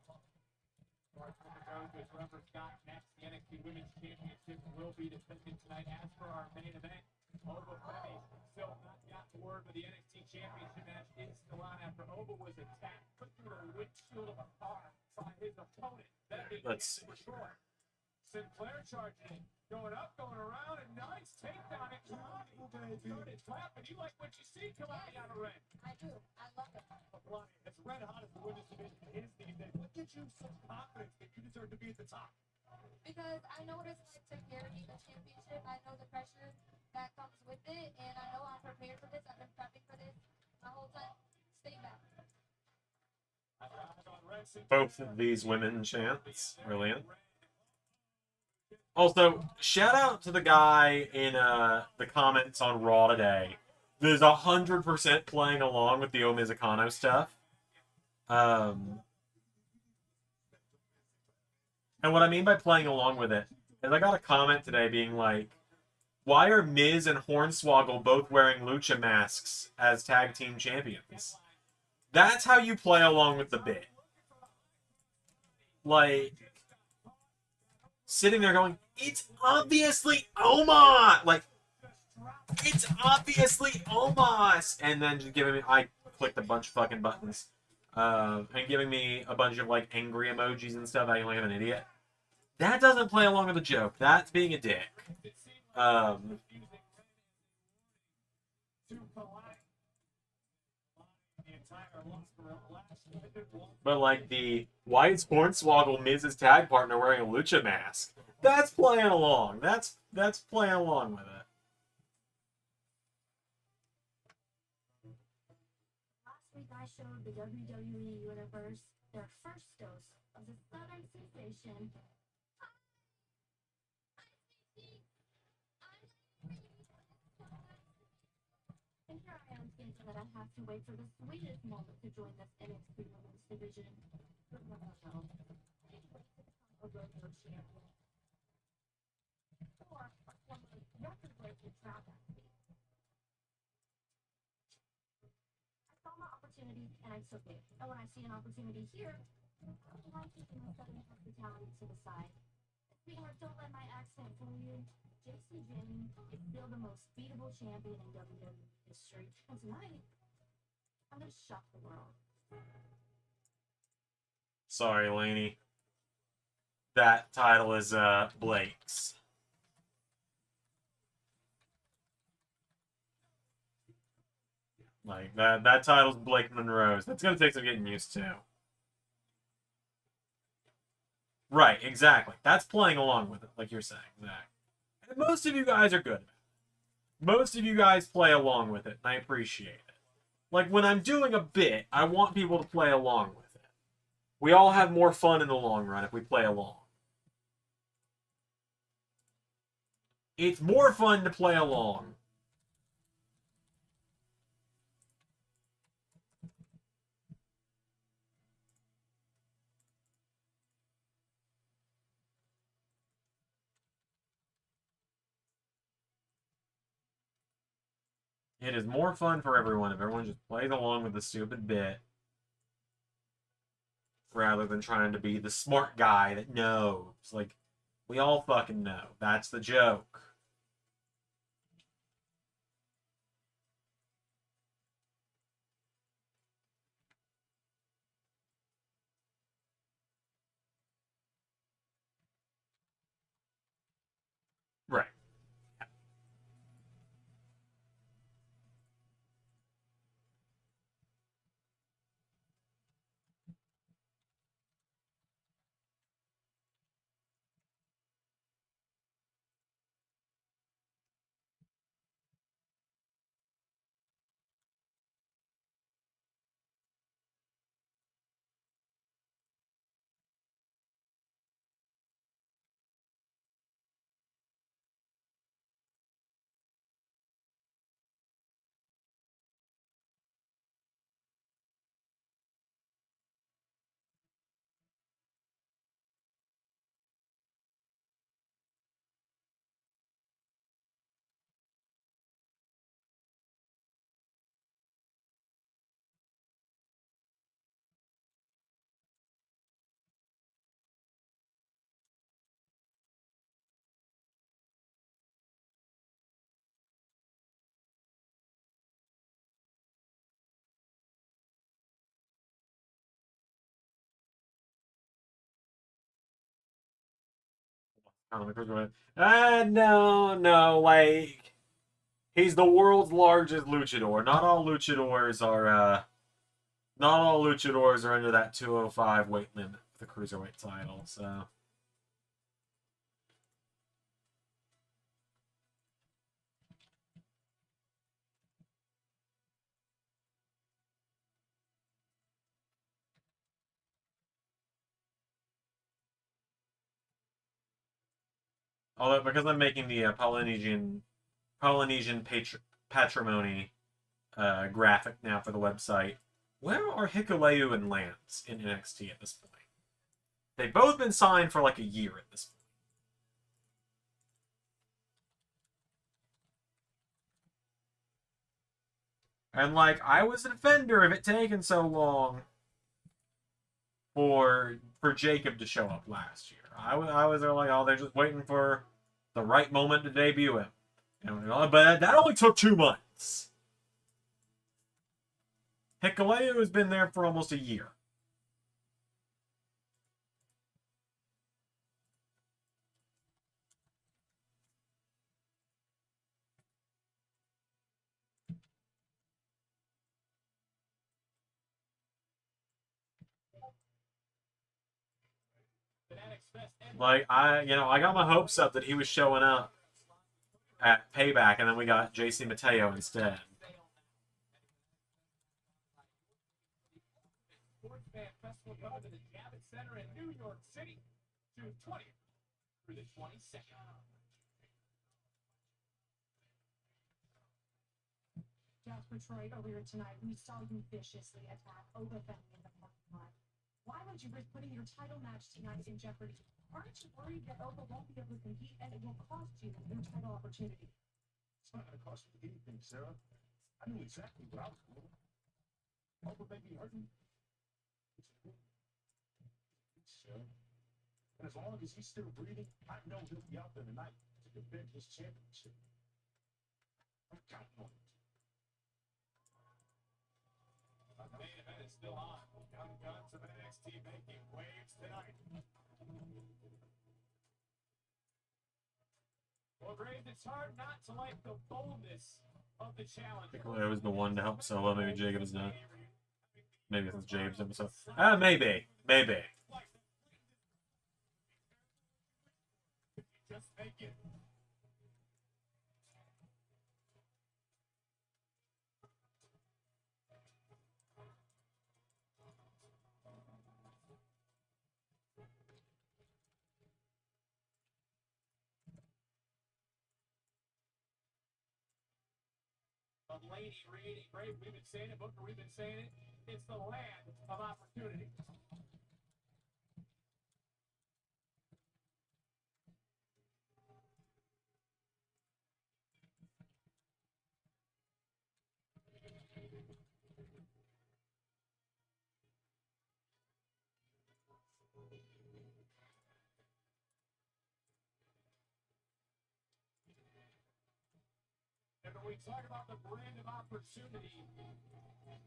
Whoever got next, the NXT Women's Championship will be defended tonight. As for our main event, Ova Femi still not got the word, but the NXT Championship match is still on after Ova was attacked, put through the windshield of a car by his opponent. Let's see. Sinclair charging in, going up, going around, and nice takedown at Kalani. Started clapping. You like what you see, Kalani out of Ren? I do. I love it. Kalani, as red hot as the women's division is these days, what gives you some confidence that you deserve to be at the top? Because I know what it's like to carry a championship. I know the pressure that comes with it, and I know I'm prepared for this. I've been prepping for this my whole time. Stay back. Both of these women chants. Brilliant. Also, shout out to the guy in the comments on Raw today. There's 100% playing along with the Omizakano stuff. And what I mean by playing along with it is I got a comment today being like, why are Miz and Hornswoggle both wearing lucha masks as tag team champions? That's how you play along with the bit. Like, sitting there going, it's obviously Omos! Like, it's obviously Omos! And then just giving me, I clicked a bunch of fucking buttons. And giving me a bunch of, like, angry emojis and stuff, acting like I'm an idiot. That doesn't play along with the joke. That's being a dick. But, like, why is Hornswoggle Miz's tag partner wearing a lucha mask? That's playing along. That's playing along with it. Last week I showed the WWE Universe their first dose of the Southern Sensation. And here I am thinking that I have to wait for the sweetest moment to join this NXT Women's Division. But no. A rodeo champion. Or a former record-breaking track athlete. I saw my opportunity and I took it. And when I see an opportunity here, I don't mind keeping my Southern hospitality to the side. Sweetheart, don't let my accent fool you. most beatable champion in WWE history. And tonight, I'm gonna shock the world. Sorry, Lainey. That title is Blake's. Like that title's Blake Monroe's. That's gonna take some getting used to. Right, exactly. That's playing along with it, like you're saying, Zach. And most of you guys are good at it. Most of you guys play along with it, and I appreciate it. Like, when I'm doing a bit, I want people to play along with it. We all have more fun in the long run if we play along. It's more fun to play along. It is more fun for everyone if everyone just plays along with the stupid bit rather than trying to be the smart guy that knows. Like, we all fucking know. That's the joke. Right. No, like, he's the world's largest luchador. Not all luchadors are under that 205 weight limit for the cruiserweight title, so. Although, because I'm making the Polynesian patrimony graphic now for the website, where are Hikuleu and Lance in NXT at this point? They've both been signed for like a year at this point. And like, I was a defender of it taking so long for Jacob to show up last year. I was like, oh, they're just waiting for the right moment to debut him. But that only took 2 months. Hikuleu has been there for almost a year. Like, I got my hopes up that he was showing up at Payback, and then we got JC Mateo instead. Sports Fan Festival coming to the Javits Center in New York City, June 20th through the 22nd. Jasper Troy, earlier tonight, we saw you viciously attack Oba Femi in the parking lot. Why would you risk putting your title match tonight in jeopardy? Aren't you worried that Oba won't be able to compete and it will cost you your title opportunity? It's not going to cost me anything, Sarah. I knew exactly what I was doing. Oprah may be hurting. Sarah. And as long as he's still breathing, I know he'll be out there tonight to defend his championship. I've got one. The main event is still on. Young Guns of NXT making waves tonight. Well, Graves, it's hard not to like the boldness of the challenge. I think I was the one to help Solo. Maybe Jacob is not. Maybe it's James episode. Maybe. Just make it. Lady Reed, Brave, we've been saying it, Booker, we've been saying it. It's the land of opportunity. And when we talk about the brand of opportunity,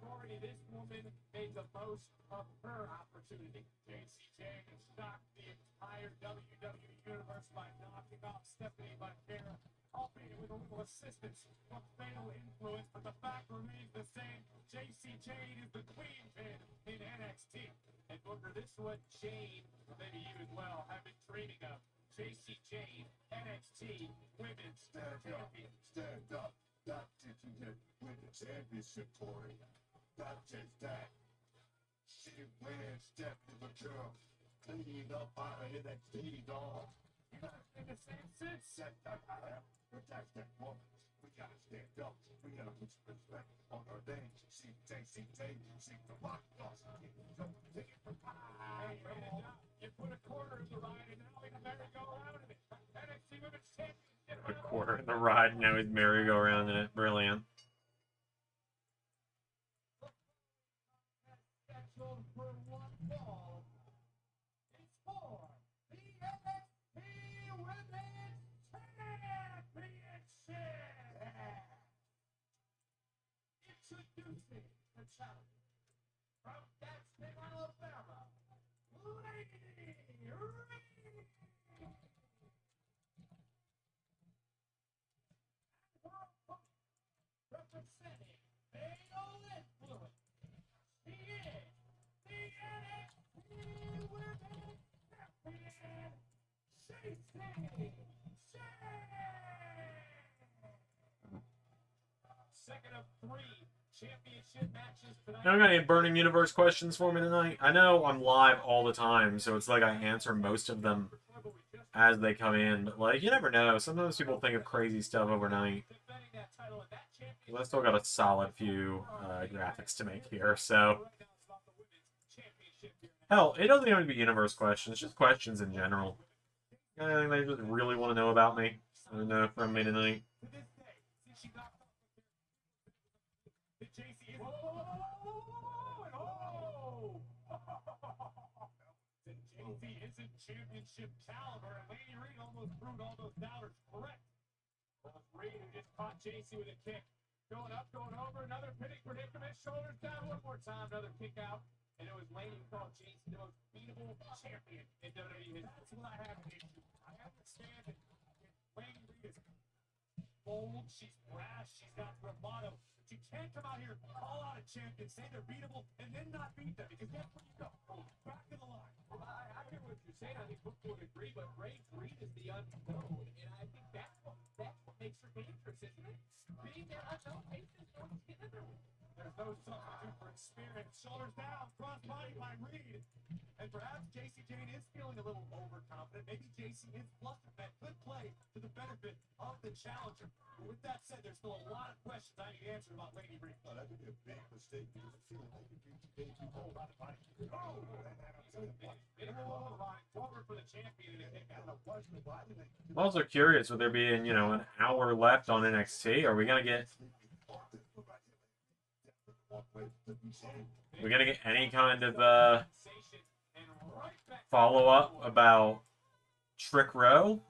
Corey, this woman made the most of her opportunity. JCJ has shocked the entire WWE universe by knocking off Stephanie Montana, albeit with a little assistance from fatal influence, but the fact remains the same. JCJ is the queen pin in NXT. And Booker, this is what Jane, maybe you as well, have been dreaming of. JCJ, NXT, Women's Champion. Stand up. That didn't get win the championship, Corey. Not just that. She wins Stephanie the girl. Cleaning up out of NXT, dog. You not in the same sense. Protect that woman. We gotta stand up. We gotta put some respect on her name. She the rock boss. Don't take it for Hey, you put a quarter in the ride and now we can merry-go-round in it. NXT Women's Championship. A quarter in the ride. Now he's merry-go-round in it. Brilliant. Scheduled for one fall. It's for the NXT Women's Championship. Introducing the challenger from Gadsden, Alabama, Lady Reed. Representing Fatal Influence, she is the NXT Women's Champion, JJ. Second of 3 championship matches tonight. You don't got any Burning Universe questions for me tonight? I know I'm live all the time, so it's like I answer most of them as they come in. But, like, you never know. Sometimes people think of crazy stuff overnight. I still got a solid few graphics to make here, so... Hell, it doesn't even have to be universe questions, just questions in general. Anything they just really want to know about me. I don't know from me tonight. Championship caliber, and Lady Reed almost proved all those doubters correct. Reed who just caught JC with a kick. Going up, going over, another pinning predicament, shoulders down one more time, another kick out. And it was Lady who called JC the most beatable champion in WWE. That's what I have an issue. I understand that Lady Reed is bold, she's brash, she's got bravado. But you can't come out here and call out a champion, say they're beatable, and then not beat them, because that's where you go. Back to the line. I hear what you're saying. I think Book would agree, but Ray Reed is the unknown, and I think that's what makes her dangerous, isn't it? Being that unknown makes this no together. There's no substitute for experience. Shoulders down, cross body by Reed. And perhaps JC Jane is feeling a little overconfident. Maybe JC is flustered. That could play to the benefit of the challenger. But with that said, there's still a lot of questions I need answered about Lady Reed. Oh, that could be a big mistake because I feel like you beat the whole lot of money. Oh, Forward for the champion. I'm also curious, with there being, you know, an hour left on NXT, are we gonna get any kind of follow-up about Trick Row?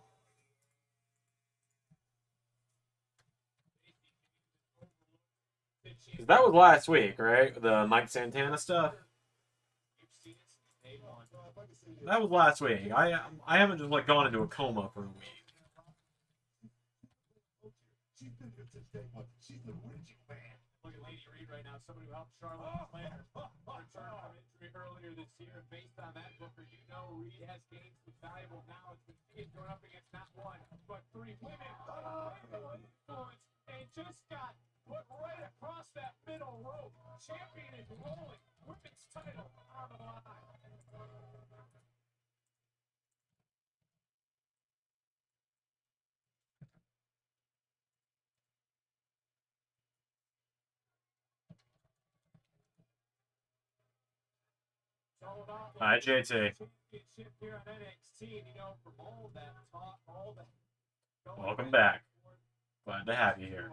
'Cause that was last week, right? The Mike Santana stuff. That was last week. I haven't just like gone into a coma for a week. Look at Lady Reed right now, somebody who helped Charlotte plan her return from injury earlier this year. And based on that, Booker, you know Reed has gained some valuable knowledge with Reed going up against not one, but three women. Influence, and just got put right across that middle rope. Champion is rolling. Women's title on the line. Hi, JT. Championship here on NXT, and you know, from all that talk, all that. Welcome back. Glad to have you here.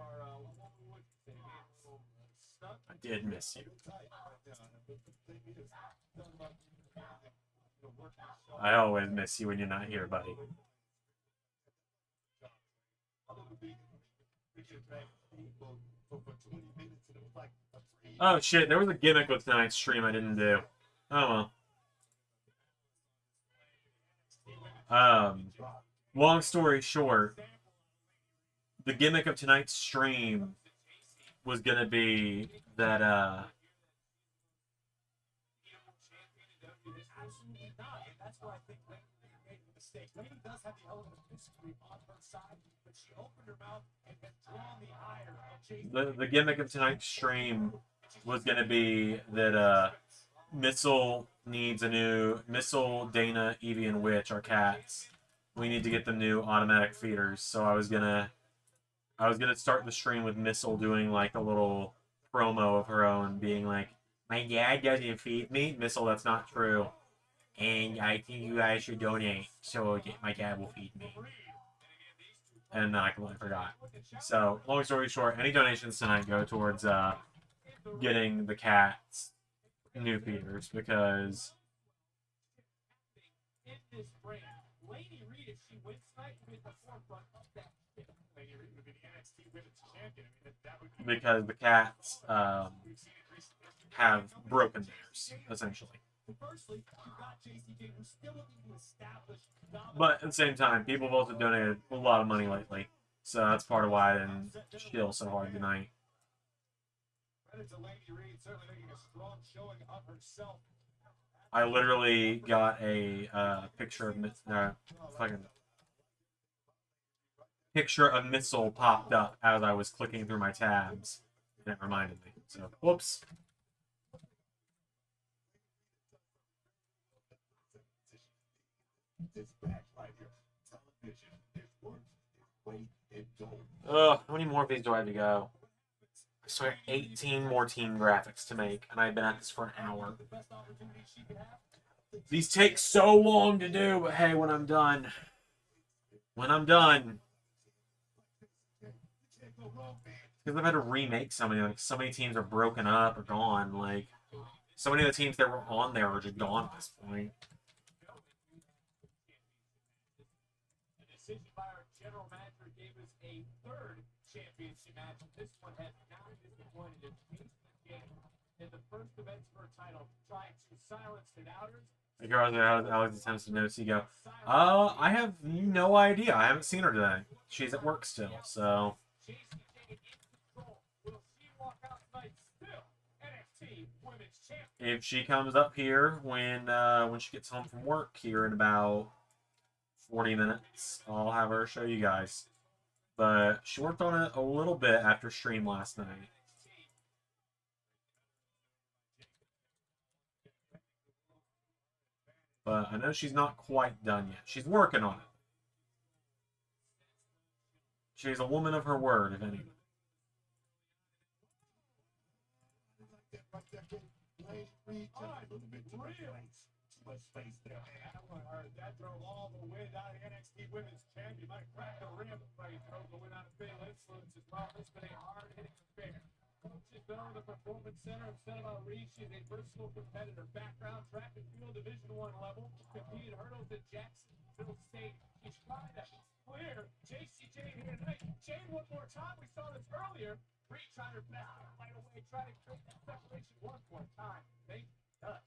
I did miss you. I always miss you when you're not here, buddy. Oh shit, there was a gimmick with tonight's stream I didn't do. Oh well. Long story short, the gimmick of tonight's stream was gonna be that Absolutely not. And that's where I think Lady made a mistake. Lady does have the element of history on her side, but she opened her mouth and then drawn the ire of Jason. the gimmick of tonight's stream was gonna be that Missile needs a new Missile, Dana, Evie, and Witch are cats. We need to get them new automatic feeders. So I was gonna start the stream with Missile doing like a little promo of her own, being like, "My dad doesn't feed me." Missile, that's not true. And I think you guys should donate so my dad will feed me. And then I completely forgot. So, long story short, any donations tonight go towards getting the cats new feeders because In this brand, Lady Reed, if she wins tonight, will be at the forefront of that shit. Lady Reed would be the NXT Women's Champion. I mean, that would be because the cats have broken theirs essentially. Firstly, you've got JCJ who's still looking to establish But at the same time, people have also donated a lot of money lately, so that's part of why I didn't chill so hard tonight. credit to Lady Reed, certainly making a strong showing of herself. I literally got a picture of picture of Missile popped up as I was clicking through my tabs, and it reminded me. So, whoops. Ugh, how many more of these do I have to go? I still have 18 more team graphics to make, and I've been at this for an hour. These take so long to do, but hey, when I'm done, because I've had to remake so many, like so many teams are broken up or gone, like so many of the teams that were on there are just gone at this point. The decision by our general manager gave us a third championship match. This one has not disappointed. It's changed the game in the first events for a title, trying to silence the doubters. The girl Alex attempts to notice you go. I have no idea. I haven't seen her today. She's at work still, so. If she comes up here when she gets home from work here in about 40 minutes, I'll have her show you guys. But she worked on it a little bit after stream last night. But I know she's not quite done yet. She's working on it. She's a woman of her word, if anything. That drove all the way down to NXT Women's Champion. Might crack the rim, but he drove the win out of fatal influence as well. This been a hard-hitting affair. She's been on the Performance Center of Senator Reed. She's a versatile competitor. Background, track and field, Division I level. Competed hurdles at Jacksonville State. She's trying to clear JCJ here tonight. Jane one more time. We saw this earlier. Bree tried her best to fight away, try to create that separation one more time. They does.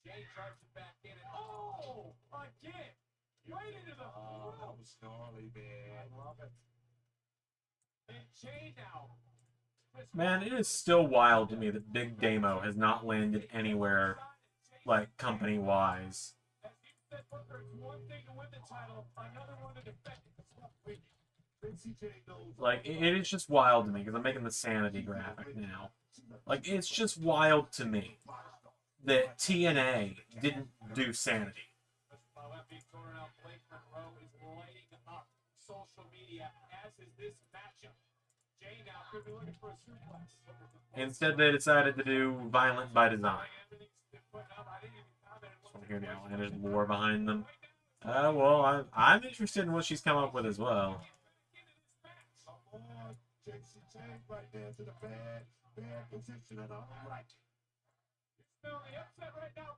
Jane drives it back in and again, right into the throat. That was gnarly, man. I love it. And Jane now. Man, it is still wild to me that Big Damo has not landed anywhere, like, company-wise. As you said, Booker, it's one thing to win the title, another one to defend it. It's not winning. Like, it is just wild to me, because I'm making the Sanity graphic now. Like, it's just wild to me that TNA didn't do Sanity. Blake Monroe is lighting up social media, as is this matchup. Jay now could be looking for a suplex. Instead, they decided to do Violent by Design. Just want to hear the Outlander's lore behind them. Well, I'm interested in what she's come up with as well. Come on, JC right there to the bad position, and I like it. Smell the upset right now.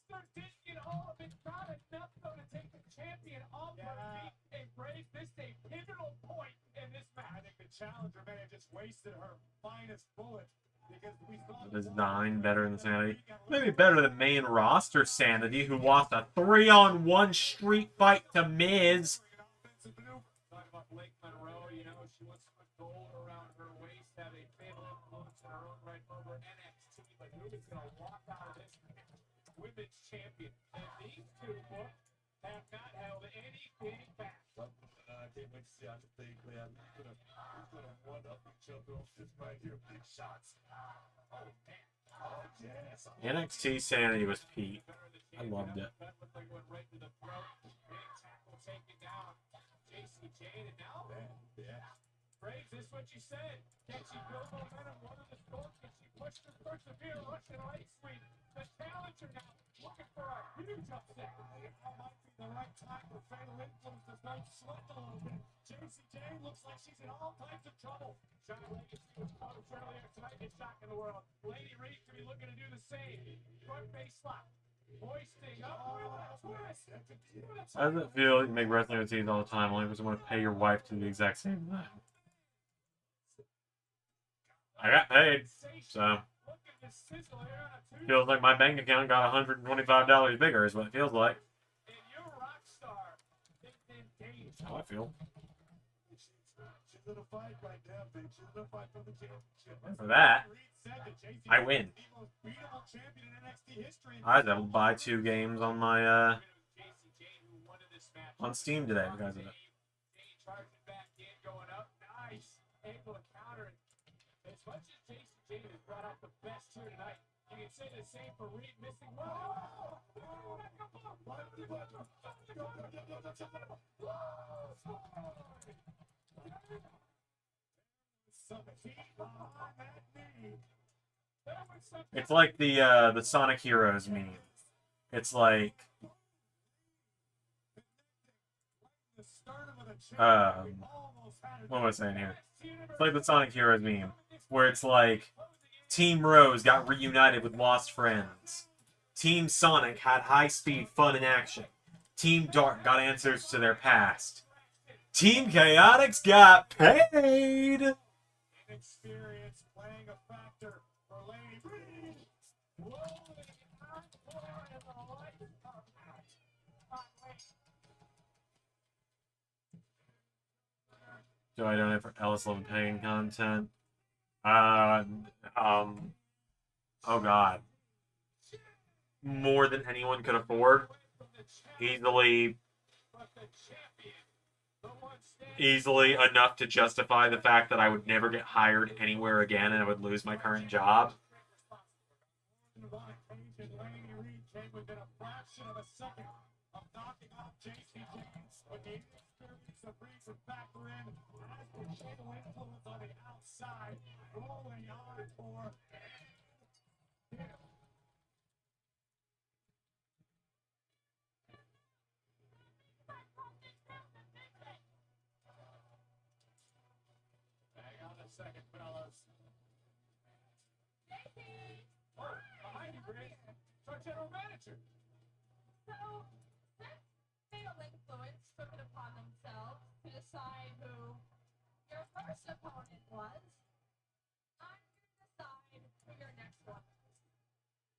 Monster didn't get all of it. Not enough, though, to take the champion off her feet. And Brave missed a pivotal point in this match. I think the challenger may have just wasted her finest bullet. Because we saw Design better than Sanity. Maybe better than main roster Sanity, who lost a 3-on-1 street fight to Miz. Talk about Blake Monroe, you know, she wants to put gold around her waist, have a fatal influence in her own right over NXT, but who is going to walk out of this women's champion? And these two books have not held anything back. I can't wait to see how the thing play out. We're gonna one up each other on this right here. Big shots. Oh, man. Oh, yes. NXT Sanity was Pete. I loved it. That looked like it went right to the throat. Big tackle taken down. JC Jane, and now Yeah. Graves, this is what you said. Can she build momentum? One of the scores. Can she push the persevere? Russian light sweep. The challenger now looking for a huge upset. That might be the right time for fatal influence to start slipping a little bit. JC Jane looks like she's in all types of trouble. Johnny Legacy was coached earlier tonight. It's shocking the world. Lady Reed could be looking to do the same. Front face slap. Hoisting up with a twist. How does it feel you make wrestling routines all the time, only because you want to pay your wife to do the exact same thing? I got paid, so feels like my bank account got $125 bigger is what it feels like. And your rock star is engaged. That's how I feel. She's in a fight right now, big. She's in a fight for the championship. And for that, Reed said that JC I win. is the most beatable champion in NXT history. I was able to buy 2 games on my JC Jane, who won in this match. on Steam today because of it. Jane charging back in, going up. Nice. Able to counter it. As much as JC Jane has brought out the best here tonight, you can say the same for Reed missing one. It's like the Sonic Heroes meme. It's like what am I saying here? It's like the Sonic Heroes meme, where it's like Team Rose got reunited with lost friends. Team Sonic had high-speed fun and action. Team Dark got answers to their past. Team Chaotix got paid! Experience playing a factor for Lady Reed. Rolling on floor and the lights are out. Do I donate for LS11 paying content? Oh god. More than anyone could afford. Easily enough to justify the fact that I would never get hired anywhere again and I would lose my current job. Hang on a second, fellas. Oh, behind you, Grace. It's our general manager. So, since fatal influence took it upon decide who your first opponent was. I'm going to decide who your next one is.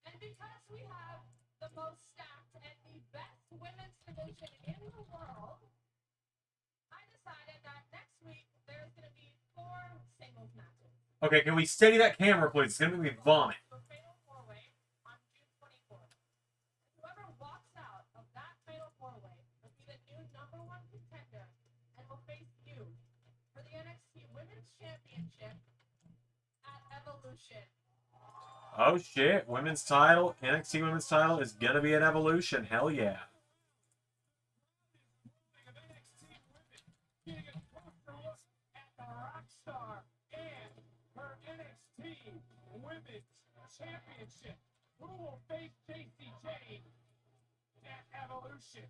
And because we have the most stacked and the best women's division in the world, I decided that next week there's going to be 4 singles matches. Okay, can we steady that camera, please? It's gonna make me vomit. The Fatal 4-Way on June 24th. Whoever walks out of that Fatal 4-Way will be the new #1 contender and will face you for the NXT Women's Championship at Evolution. Oh shit, women's title, NXT women's title is gonna be at Evolution. Hell yeah. Getting a closer look at the Rockstar and her NXT Women's Championship. Who will face JCJ at Evolution?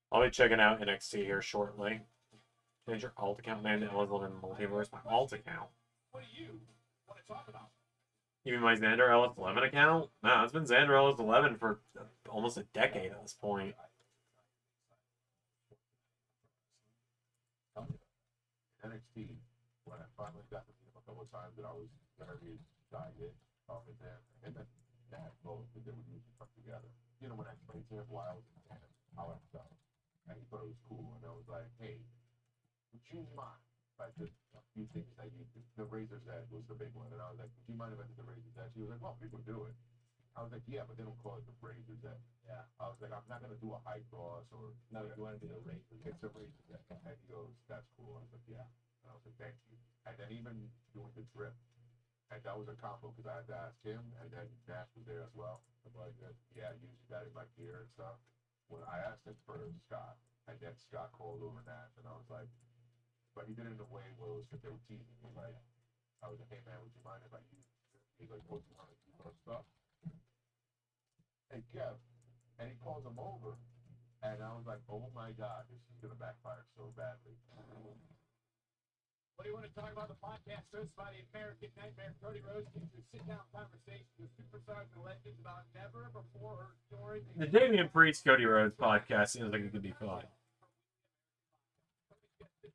I'll be checking out NXT here shortly. Change your alt account name to LS11 Multiverse. My alt account. What do you want to talk about? You mean my Xander LS11 account? No, it's been Xander LS11 for almost a decade at this point. NXT, when I finally got to see him a couple of times, that I was very excited with them, and then that both that they would usually come together. You know, when I explained to him why I was in Canada, how I felt, and he thought it was cool, and I was like, hey, would you mind? Like, just a few things that you do. The Razor's Edge was the big one, and I was like, would you mind if I did the Razor's Edge? He was like, well, people do it. I was like, yeah, but they don't call it the Razor's Edge. Yeah. I was like, I'm not gonna do a high cross or no, you want to do the Razor's Edge. It's a Razor's Edge. And he goes, that's cool. I was like, yeah. And I was like, thank you. And then even doing the drip, and that was a combo because I had to ask him, and then Nash was there as well. I'm like, yeah, I usually that in my gear and stuff. When I asked him for Scott, and then Scott called over Nash, and I was like, but he did it in a way where it was because they were teasing me. Like, I was like, hey man, would you mind if I use it? He's like, what do you want to do more stuff? And Kev, and he calls him over, and I was like, oh my god, this is gonna backfire so badly. What do you want to talk about? The podcast hosted by the American Nightmare, Cody Rhodes, gives you a sit-down conversation with superstars and legends about never before heard stories. The Damian Priest Cody Rhodes podcast seems like it could be fun.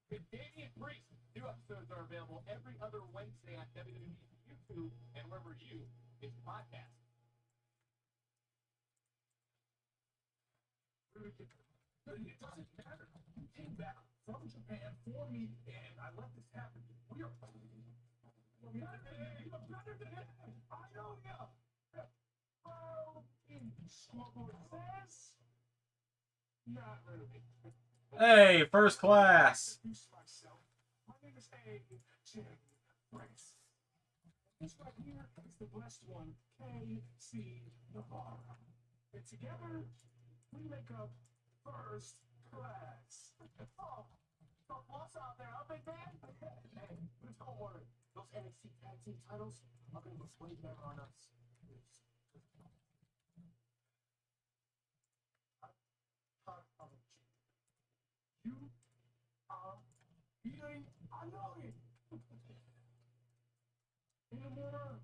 With Damian Priest, new episodes are available every other Wednesday on WWE's YouTube and wherever you get your podcast. It doesn't matter. You came back from Japan for me, and I let this happen. We are better than him. You're better than him. I know you. Oh, in Squabble says, not really. Hey, first class. Introduce myself. My name is AJ Price. This right here is the blessed one, KC Navarro. And together, we make up first class. Oh, so what's out there, huh, big man? Hey, but don't worry. Those NXT tag team titles are going to look way better on us. You are eating annoying. Anymore.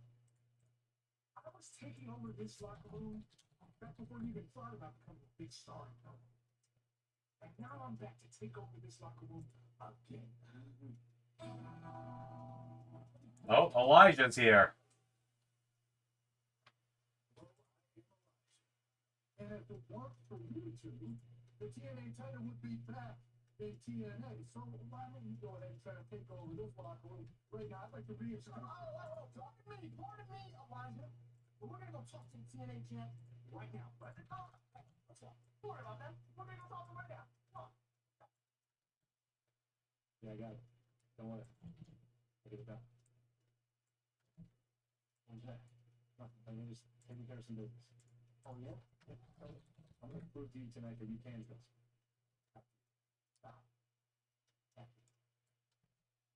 I was taking over this locker room back before you even thought about becoming a big star. And now I'm back to take over this locker room again. Oh, Elijah's here. And if it weren't for you two, the TNA title would be back in TNA. So why don't you go ahead and try to take over this locker room right now? I'd like to reintroduce. Oh, pardon me, Elijah. But we're gonna go talk to the TNA champ right now. Right? Oh, hey, let's go. Don't worry about that. We're gonna go talk to him right now. Come on. Yeah, I got it. Don't worry. I'll get it done. What's that? Nothing. I'm just taking care of some business. Oh, yeah? I'm going to prove to you tonight that you can trust me. Stop. Thank you.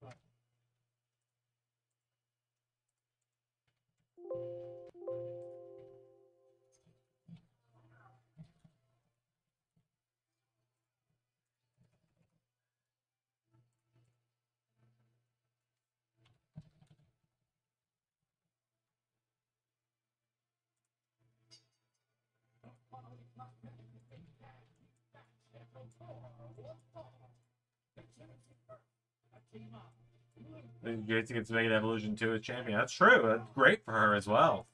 But Jason gets to make an evolution to as champion. That's true. That's great for her as well.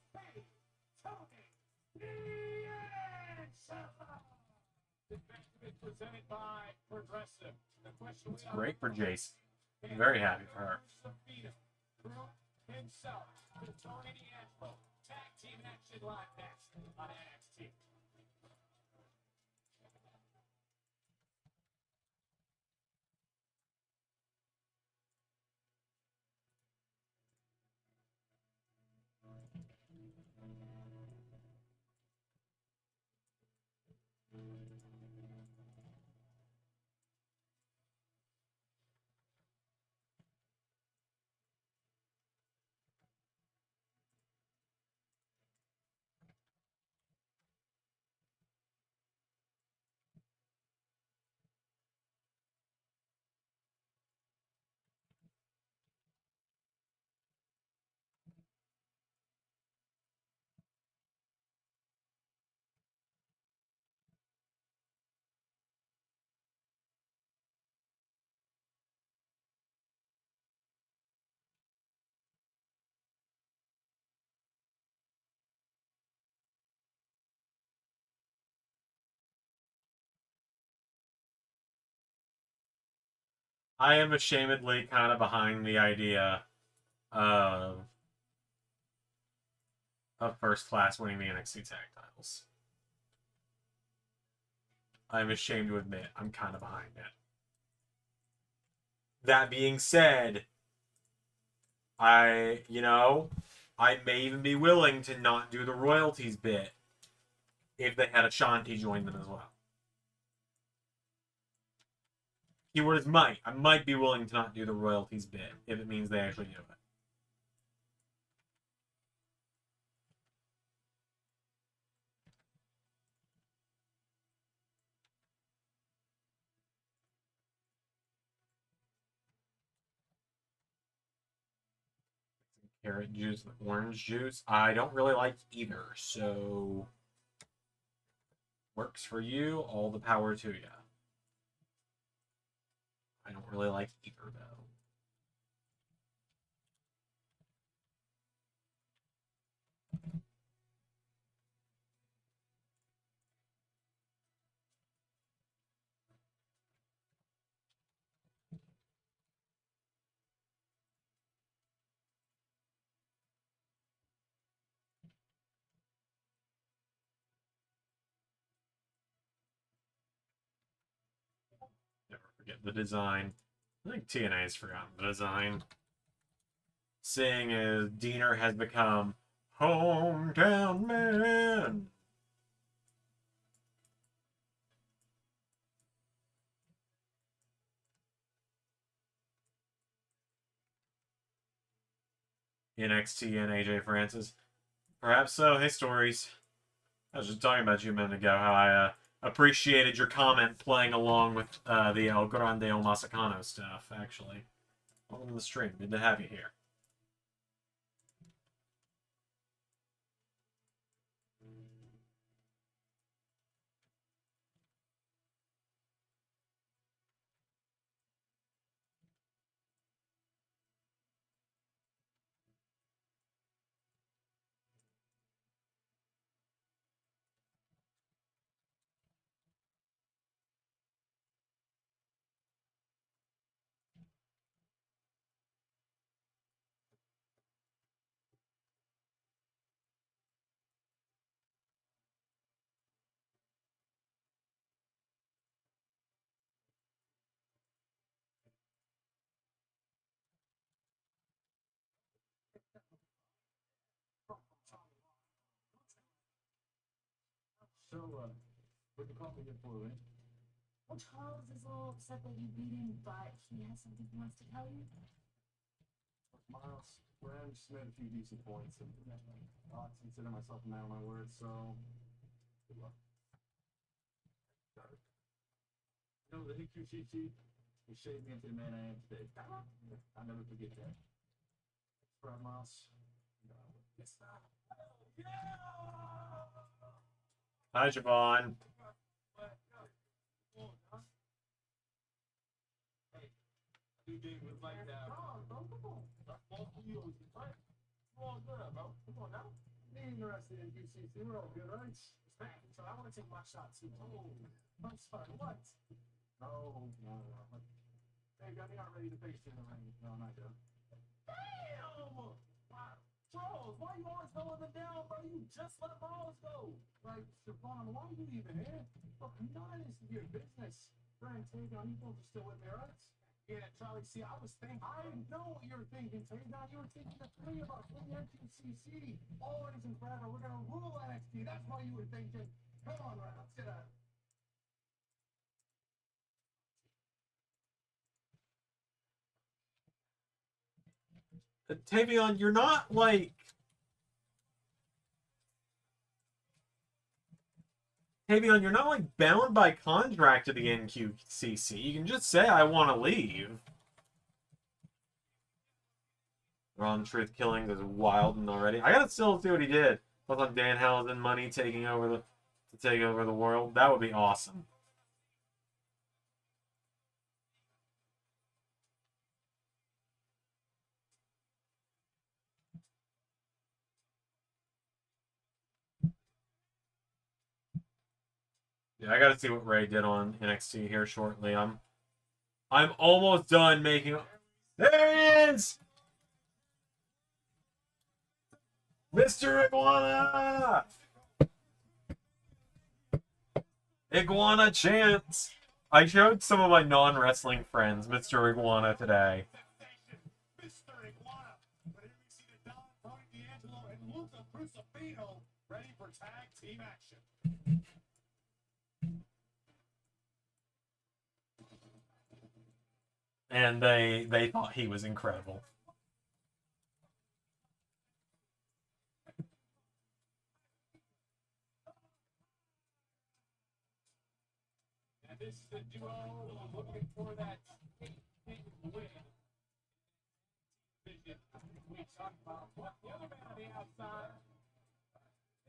It's great for Jason. I'm very happy for her. I am ashamedly kind of behind the idea of First Class winning the NXT tag titles. I'm ashamed to admit I'm kind of behind it. That being said, I may even be willing to not do the royalties bit if they had Ashanti join them as well. Keyword is might. I might be willing to not do the royalties bit if it means they actually do it. Carrot juice with orange juice. I don't really like either, so works for you. All the power to you. I don't really like either, though. Never forget the design. I think TNA has forgotten the design. Seeing as Diener has become hometown man. NXT and AJ Francis. Perhaps so. Hey, Stories. I was just talking about you a minute ago, how I appreciated your comment playing along with the El Grande El Masacano stuff, actually. On the stream. Good to have you here. So, what the coffee get for, Lynn? Well, Charles is a little upset that you beat him, but he has something he wants to tell you. Miles, Brand just made a few decent points, and I consider myself a man of my word, so good luck. You know, the HQCC, he shaped me into the man I am today. I'll never forget that. Proud, Miles. Yes, sir. Yeah! Hi, Javon. New game was like that. Oh, bro, come on. That's all for you. Right? We're all good, bro. Come on now. Me interested in UCC. We're all good, right? Respect. So I want to take my shot too. Oh, I'm sorry. What? No. Hey, got me not ready to face you in the ring. No, not yet. Damn! Wow. Charles, why you always throwing them down, bro? You just let balls go. Like, Stefan, why you even here? Look, you know that is your business. Brian, Tagon, you both are still with me, right? Yeah, Charlie, see, I was thinking, I know what you were thinking, Tagon. You were thinking the three of us in the NXT. Always and forever, we're going to rule NXT. That's what you were thinking. Come on, Ryan, let's get at it. Tavion, you're not like. Tavion, you're not like bound by contract to the NQCC. You can just say I want to leave. Ron Truth Killings is wild and already. I gotta still see what he did. Plus on Danhausen money taking over to take over the world. That would be awesome. Yeah, I gotta see what Ray did on NXT here shortly. I'm almost done making. There he is, Mr. Iguana. Iguana chance. I showed some of my non-wrestling friends Mr. Iguana today. Mr. Iguana. But here we see the Don, Tony D'Angelo, and Luca Crucifino ready for tag team action. And they thought he was incredible. And this is the duo looking for that 8-pin win. We talk about what the other man on the outside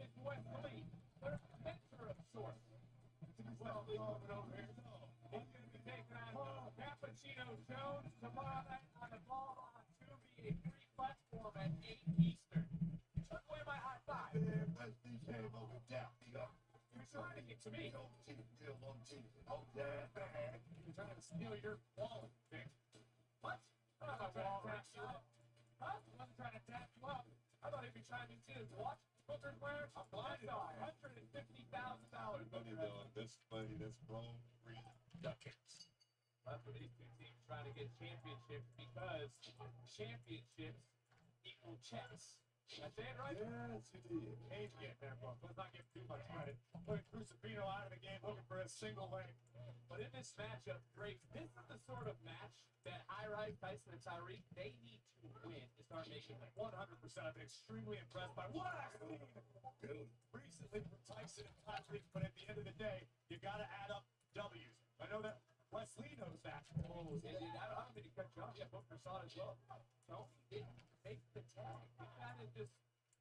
is Wesley. They're a mentor of sorts. Wesley over here. He's going to be taking on Cappuccino Jones tomorrow night on the ball on Tubi, a 3 platform at 8 Eastern. Took away my high five. Yeah, Wesley came over down. You're trying to get to me. Oh, yeah, man. You're trying to steal your wallet, Vic. What? I'm not trying to tap you up. Huh? I wasn't trying to tap you up. I thought he'd be trying to see his watch. Booker's wearing a blind eye. $150,000. Money though, this money, this grown green ducats. That's what these two teams trying to get championships because championships equal checks. Did I say it right? Yes, you did. Age get there, bro. Let's not give too much credit. Putting Crucifino out of the game looking for a single leg. But in this matchup, Drake, this is the sort of match that High-Rise, Tyson, and Tyreek, they need to win to start making it. 100%. I've been extremely impressed by what I've seen recently from Tyson and Tyreek, but at the end of the day, you got to add up W's. I know that Wesley knows that. Oh, I don't think he cut you off yet. Booker saw it as well. So he didn't make the tag. He kind of just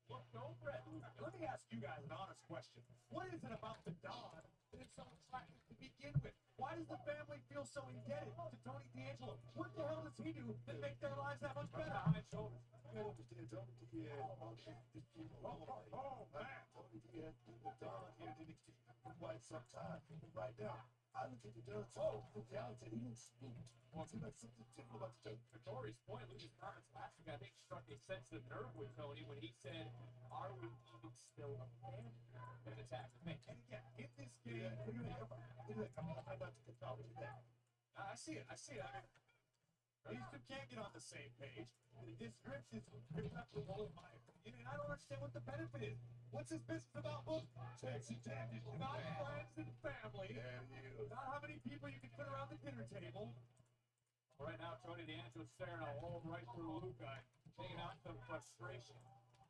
looked over it. Let me ask you guys an honest question. What is it about the Don that is so attractive to begin with? Why does the family feel so indebted to Tony D'Angelo? What the hell does he do that make their lives that much better? High shoulders. I understand Tony D'Angelo. Oh, man. Tony D'Angelo, the Don here in NXT for quite some time. And right now, I look at the Don too. The talented, he looks spooked. Wants to like something different about the Don. Victoria's point, Lucas comments last week, I think, struck a sensitive nerve with Tony when he said, are we even still a family? And attack with me. And again, in this game, I'm not to acknowledge that. I see it. I mean, these two can't get on the same page. This script is acceptable in my opinion, and I don't understand what the benefit is. What's this business about, book? Taxi taxi. Not friends and family. Not how many people you can fit around the dinner table. Right now, Tony D'Angelo's staring a hole right through Luca, taking out some frustration.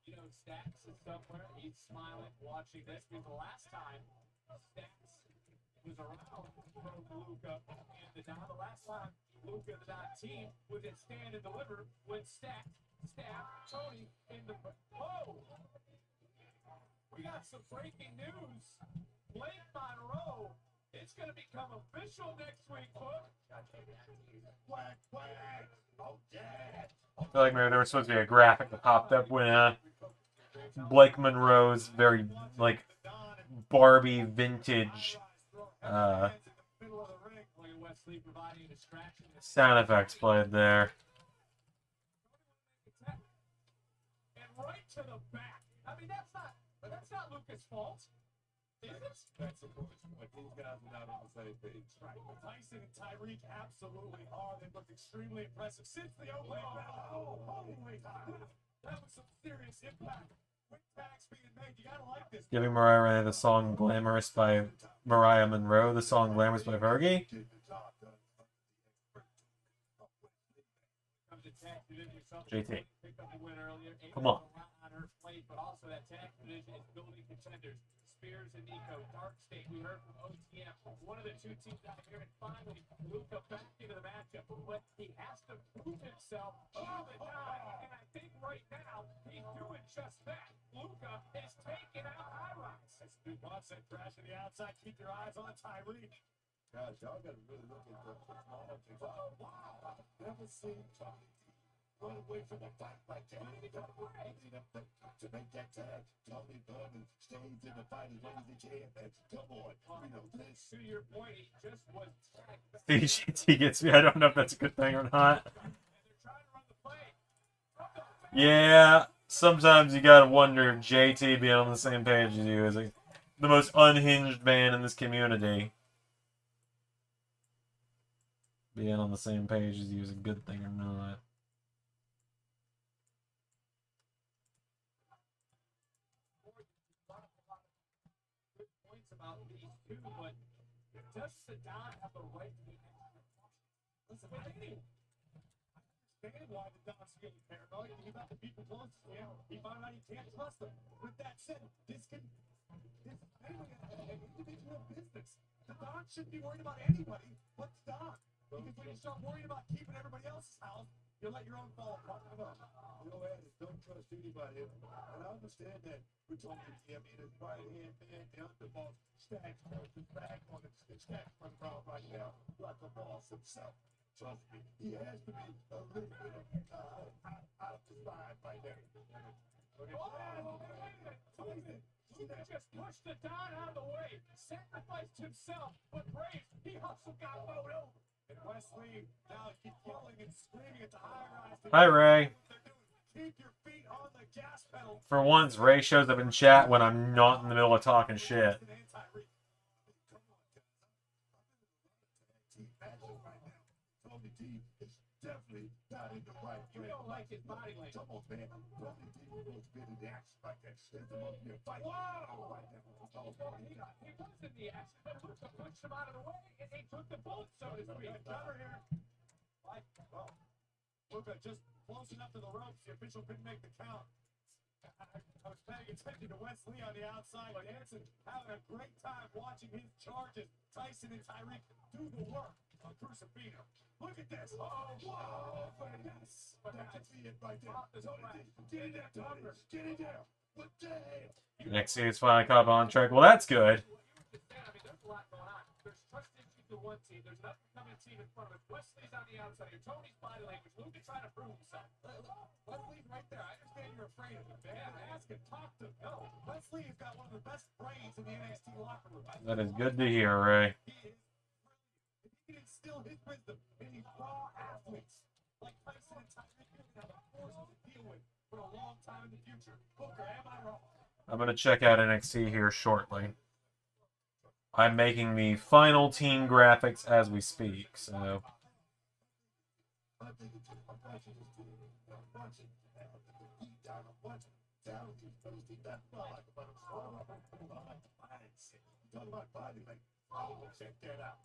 You know, Stacks is somewhere. He's smiling, watching this. Because the last time Stacks was around from Luca and the Don, the last time Luca and the Don team was at Stand and Deliver when Stacks stabbed Tony in the. Whoa! We got some breaking news. Blake Monroe. It's going to become official next week, folks. Whack, whack. Oh, yeah. I feel like maybe there was supposed to be a graphic that popped up when Blake Monroe's very like Barbie vintage sound effects played there. And right to the back. I mean, that's not Luca's fault. Is it? That's the point. These guys are not on the same page. Right. Tyson and Tyreek absolutely are. They've looked extremely impressive since the opening battle. Oh, holy God. That was some serious impact. Quick tags being made. You gotta like this. Giving Mariah Ray the song Glamorous by Mariah Monroe, the song Glamorous by Fergie. JT. Come on. But also that tag division is building contenders. Spears and Nico, Dark State, we heard from OTM. One of the two teams out here, and finally, Luca back into the matchup. But he has to prove himself all the time. And I think right now, he's doing just that. Luca is taking out High-Rise. That's a big concept crash to the outside. Keep your eyes on Tyreek. Guys, y'all gotta really look at the smaller things. Oh, wow. Never seen Tommy run away from the fight like that. To make that tag, Tommy Burton stays in the fight as long as he can. Come on, we know this. To your point, he just was tagged. CGT gets me. I don't know if that's a good thing or not. And they're trying to run the play. Yeah, sometimes you gotta wonder if JT being on the same page as you is like the most unhinged man in this community. Being on the same page as you is a good thing or not. Good points about these two, but does Saddam have the right to be listen, with anyone? I understand why the Don's feeling paranoid. He's about the people close to him. He found out he can't trust them. With that said, this is mainly an individual business. The Don shouldn't be worried about anybody but the Don. Because when you start worrying about keeping everybody else's house, you let your own fall apart. You know, Ed, don't trust anybody. And I understand that we're talking to him in his right hand man, the underboss, Stacks turns his back on it. Stacks runs around right now like a boss himself. Trust me, he has to be a little bit of out of his mind right there. He just pushed the Don out of the way, sacrificed himself, but Braves, he also got mowed over. And Wesley now keep yelling and screaming at the High-Rise. Hi, Ray. Keep your feet on the gas pedal. For once, Ray shows up in chat when I'm not in the middle of talking shit. Tony D is definitely not in the right You don't like his body language. Come on, man. Tony D was been in the action like that. There's the most near fight. Whoa! Right now. He was in the action, but Luca pushed him out of the way, and he took the bullet, so to speak. Cover here. Well, Luca just close enough to the ropes. The official couldn't make the count. I was paying attention to Wesley on the outside. Hanson having a great time watching his charges. Tyson and Tyreek do the work on Crucifino. Look at this. Oh, whoa. Yes. But that should be it right there. Get in there, Tony. Get in there. But damn. NXT is finally caught up on track. Well, that's good. I mean, there's a lot going on. There's trust issues to one team. There's an up-and-coming team in front of us. Wesley's on the outside here. Tony's body language. Luca trying to prove himself. Wesley's right there. I understand you're afraid of him, man. Ask him. Talk to him. No. Wesley has got one of the best brains in the NXT locker room. That is good to hear, Ray. He is brilliant. If he can instill his wisdom in these raw athletes like Tyson and Tyreek, you're going to have a force to deal with for a long time in the future. Booker, am I wrong? I'm going to check out NXT here shortly. I'm making the final team graphics as we speak, so... Check that out.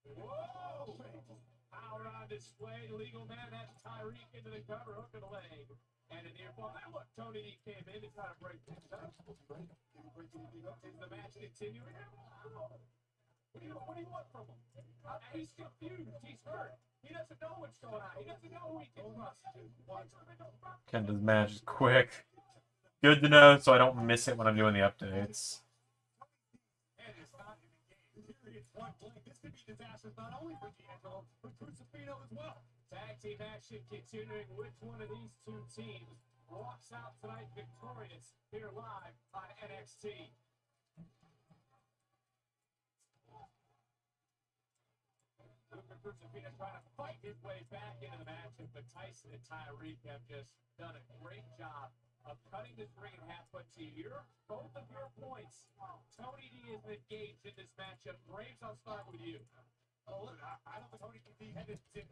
Whoa! Power on display. The legal man has Tyreek into the cover, hook of the leg. And a near fall. And look, Tony D came in to try to break things up. Is the match continuing? What do you want from him? He's confused. He's hurt. He doesn't know what's going on. He doesn't know who he can trust. Kenda's match is quick. Good to know so I don't miss it when I'm doing the updates. it's point blank. This could be disastrous not only for D'Angelo, but Crucifino as well. Tag team action continuing. Which one of these two teams walks out tonight victorious here live on NXT? Luka Crucifino trying to fight his way back into the match, but Tyson and Tyreek have just done a great job of cutting this ring in half. But to both of your points, Tony D is engaged in this matchup. Graves, I'll start with you. Oh, look, I don't think Tony can be headed to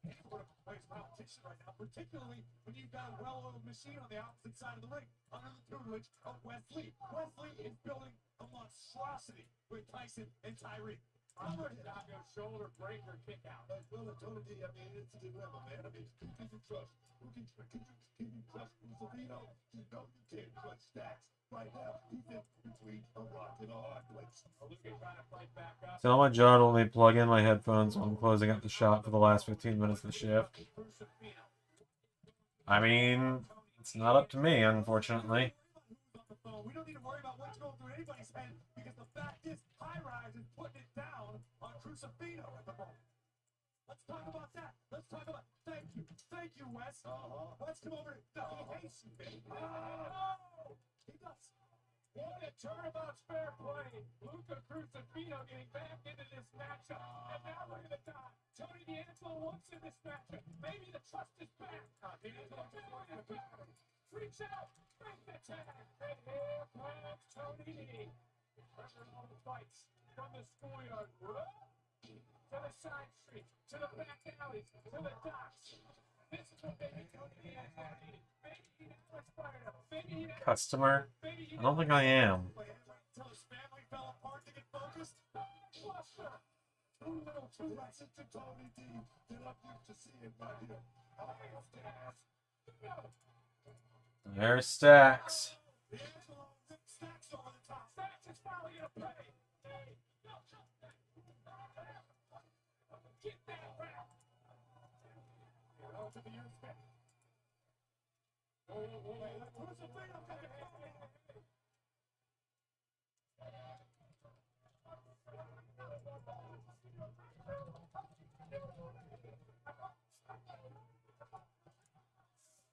any sort of place competition right now, particularly when you've got a well-oiled machine on the opposite side of the ring under the tutelage of Wesley. Wesley is building a monstrosity with Tyson and Tyreek. Chicago shoulder breaker kick out. Well, Tony D, I mean, it's a dilemma, man. I mean, who can you trust? Can you trust Crucifino? You know you can't trust Stacks. Right now, he's in between a rock and a hard place. Luka trying to fight back up. Tell my John will let me plug in my headphones while I'm closing up the shop for the last 15 minutes of the shift. I mean, it's not up to me, unfortunately. We don't need to worry about what's going through anybody's head because the fact is, High Rise is putting it down on Crucifino at the moment. Let's talk about that. Let's talk about. Thank you, Wes. Let's come over. No, he hates you, baby. Oh, he does. What a turnabout's fair play. Luka Crucifino getting back into this matchup. And now look at the time. Tony D'Angelo wants in this matchup. Maybe the trust is back. D'Angelo reach out. Break the tag. And here comes Tony D. Pressure on the fights from the schoolyard. To the side street. To the back alleys. To the docks. This is what baby Tony D'Angelo needed. Maybe now it's fired up. Maybe now. Customer? I don't think I am. Until his family fell apart to get focused. Buster. Too little, too late. To Tony D. That I'm used to seeing right here. There's Stacks. Stacks over the top. Stacks is finally gonna play. Hey, no, get that back. To the US back. Crucifino coming back.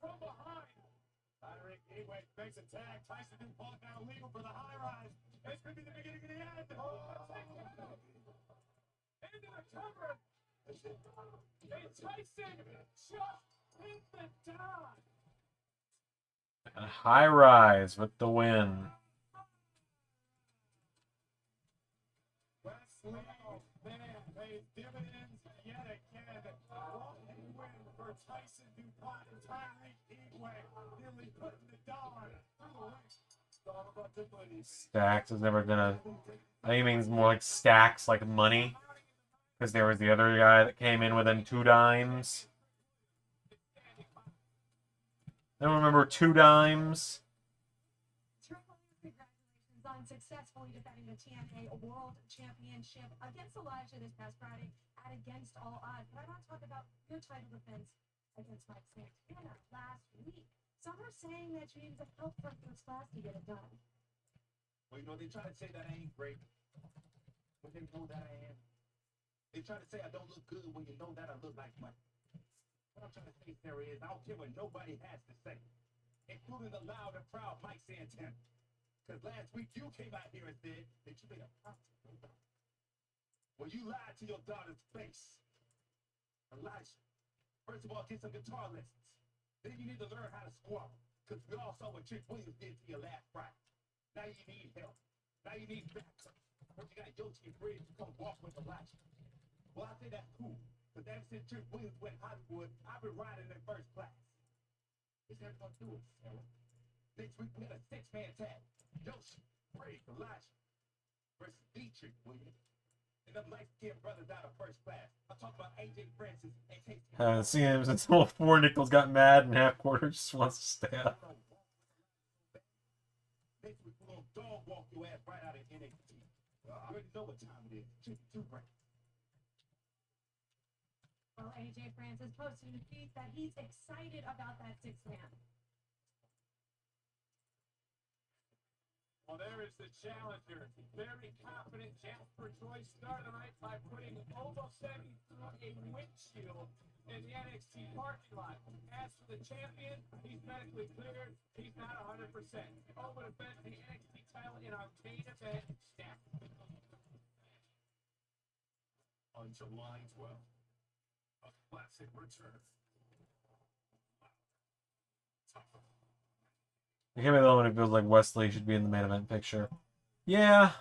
From behind. Tyreek anyway makes a tag. Tyson didn't fall down illegal for the High Rise. This could be the beginning of the end. Into the cover. And Tyson just hit the dot. A High Rise with the win. Wesley, man, pays dividends yet again. Long win for Tyson DuPont and Tyreek Igwe. Nearly putting the dollar through the ring. It's all about the money. Stacks is never gonna. I think it means more like stacks, like money. Because there was the other guy that came in within 2 dimes. I don't remember 2 dimes. Congratulations on successfully defending the TNA World Championship against Elijah this past Friday at Against All Odds. But I want to talk about your title defense against Mike Santana last week. Some are saying that you needed the help from first class to get it done. Well, you know, they try to say that I ain't great. But they know that I am. They try to say I don't look good when you know that I look like Mike. What I'm trying to say, Sarah, is I don't care what nobody has to say, including the loud and proud Mike Santana. Because last week you came out here and said that you made a promise to your daughter. Well, you lied to your daughter's face. Elijah, first of all, get some guitar lessons. Then you need to learn how to squabble. Because we all saw what Trick Williams did to you last Friday. Now you need help. Now you need backup. But you got Yoshi and Bridge to come walk with Elijah. Well, I say that's cool. But ever since Trick Williams went Hollywood, I've been riding in first class. It's never gonna do it, Sarah. Next week we got a 6-man tag. Yoshi, Bridge, Elijah versus Dietrich Williams. And them light-skinned brothers out of first class. I'm talking about AJ Francis and Casey. Haven't seen him since all 4 Nichols got mad and half quarter just wants to stay up. Next week we're gonna dog walk your ass right out of NXT. I already know what time it is. Chicken 2 break. Well, AJ Francis posted a tweet that he's excited about that 6-man. Well, there is the challenger. Very confident Jasper Joyce started the night by putting Omoseki through a windshield in the NXT parking lot. As for the champion, he's medically cleared. He's not 100%. Over to defend the NXT title in our main event. Snap. On July 12th, a classic return. I can't be the one who feels like Wesley should be in the main event picture. Yeah.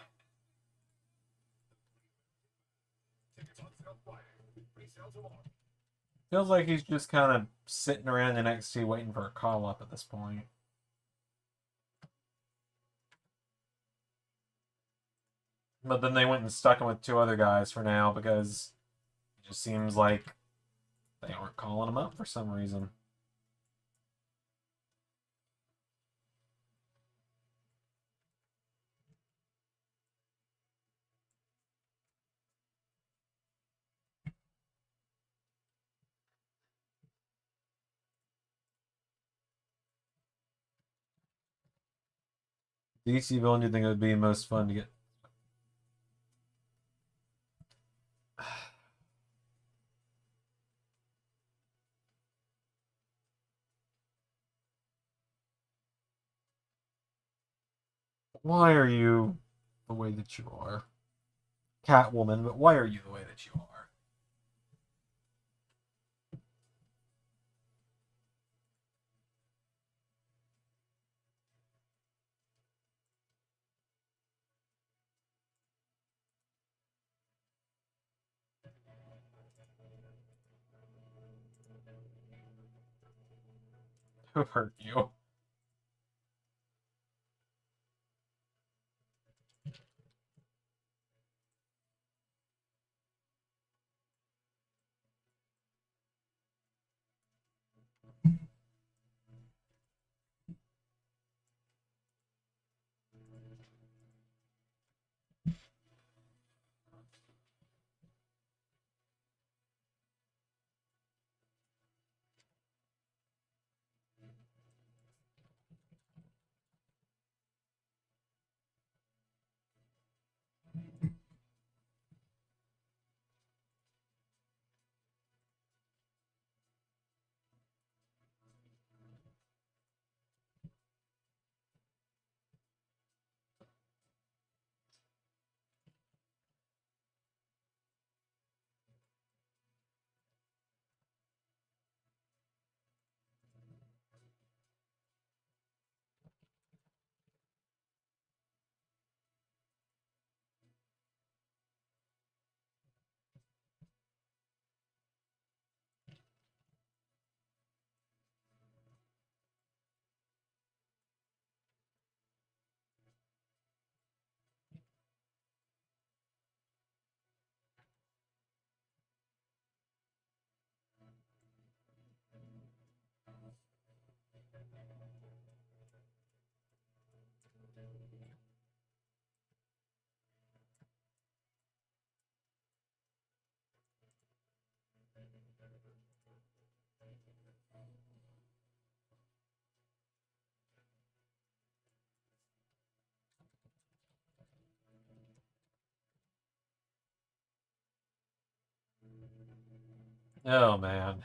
Tickets on sale Friday. Resale tomorrow. Feels like he's just kind of sitting around NXT waiting for a call up at this point. But then they went and stuck him with two other guys for now because it just seems like they aren't calling him up for some reason. DC villain, do you think it would be most fun to get? Why are you the way that you are? Catwoman, but why are you the way that you are? Who hurt you? Oh man.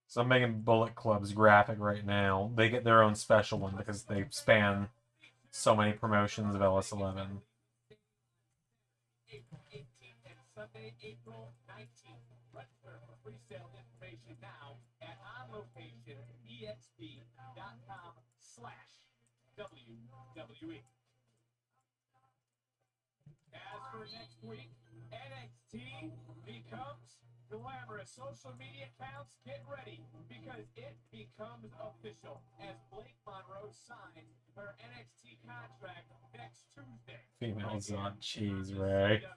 So I'm making Bullet Club's graphic right now. They get their own special one because they span so many promotions of LS11. April 18th and Sunday, April 19th. Register for pre-sale information now at onlocation.com/WWE. As for next week, NXT becomes glamorous social media accounts, get ready because it becomes official as Blake Monroe signs her NXT contract next Tuesday. Females on cheese, Ray. And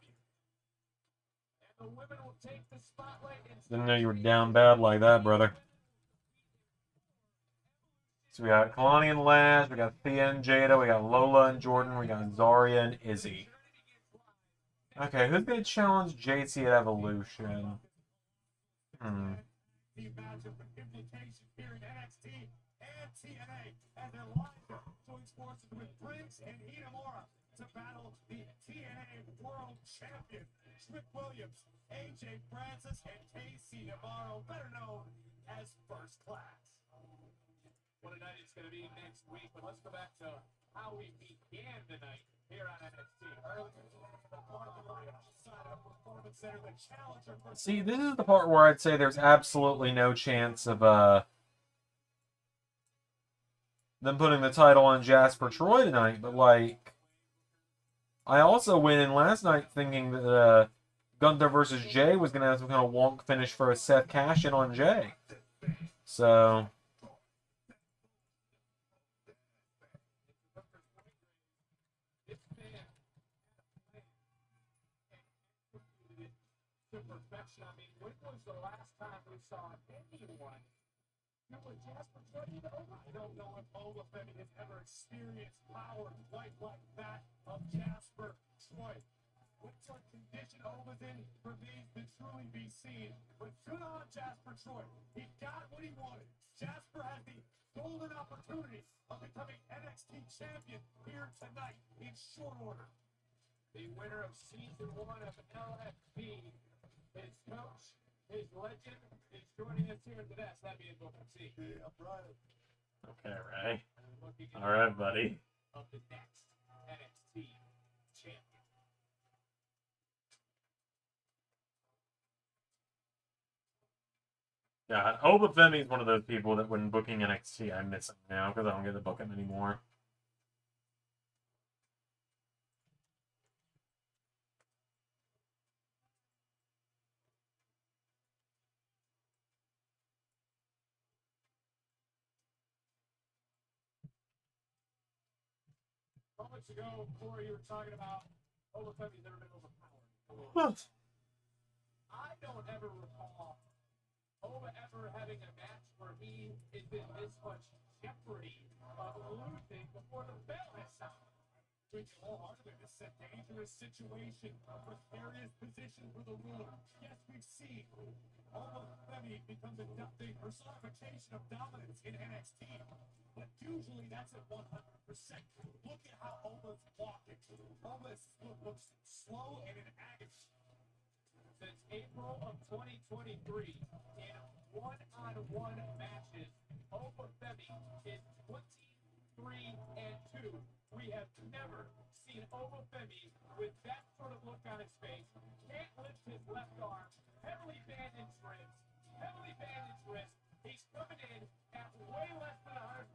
the women will take the spotlight and Didn't know you were down bad like that, brother. So we got Kalani and Lash, we got Thea and Jada, we got Lola and Jordan, we got Zarya and Izzy. Okay, who's gonna challenge JT at Evolution? The matchup with implications here in NXT and TNA as Elijah joins forces with Briggs and Inamura to battle the TNA World Champion, Trick Williams, AJ Francis, and KC Navarro, better known as First Class. What a night it's going to be next week, but let's go back to how we began the night here on NXT. See, this is the part where I'd say there's absolutely no chance of them putting the title on Jasper Troy tonight, but like I also went in last night thinking that Gunther versus Jay was gonna have some kind of wonk finish for a Seth cash in on Jay. So to perfection. I mean, when was the last time we saw anyone do what Jasper Troy did over? I don't know if Olafemi has ever experienced power quite like that of Jasper Troy. What sort of condition Ola's in remains to truly be seen. But good on Jasper Troy. He got what he wanted. Jasper has the golden opportunity of becoming NXT champion here tonight in short order. The winner of season 1 of LFB, his coach, his legend, is joining us here today. That'd be a Booker T. Yeah, right. okay, Ray. Looking All right, buddy. of the next NXT champion. God, Obafemi is one of those people that when booking NXT, I miss him now because I don't get to book him anymore. Moments ago, Corey, you were talking about Obafemi's never been overpowered. What? I don't ever recall Oba ever having a match where he is in this much jeopardy of losing before the bell has sounded. Which wholeheartedly, this is a dangerous situation, a precarious position for the ruler. Yes, we've seen Olafemi becomes a personification of dominance in NXT, but usually that's at 100%. Look at how Ola's walking. Ola looks slow and in agony. Since April of 2023, in one-on-one matches, Obafemi is 23-2. We have never seen Obafemi with that sort of look on his face. Can't lift his left arm. Heavily bandaged wrist. Heavily bandaged wrist. He's coming in at way less than 100%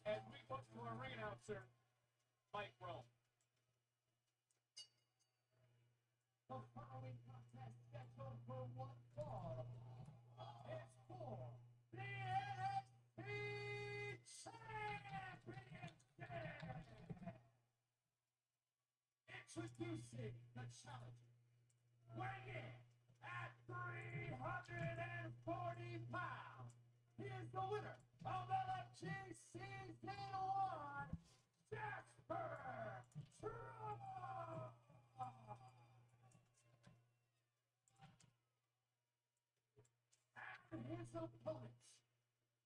as we look to our ring announcer, Mike Rome. The following contest scheduled for one fall is for the NXT Championship. Introducing the challenger, weighing in at 340 pounds. He is the winner of LFG Season 1, Jasper Troy. And his opponent,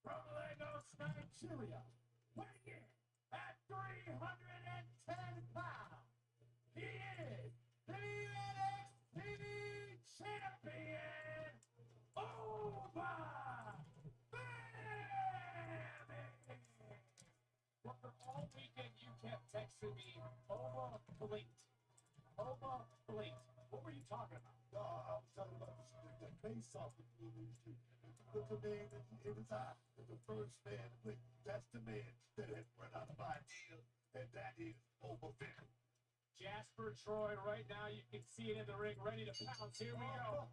from Lagos, Nigeria, weighing in at 310 pounds. He is the NXT champion, Obafemi. Well, for all weekend, you kept texting me, Oba blinked. Oba blinked. What were you talking about? I was talking about the face-off between these two. The man in his eye, the first man to blink. That's the man that has run out of ideas, and that is Obafemi. Jasper Troy right now, you can see it in the ring, ready to pounce. Here we go.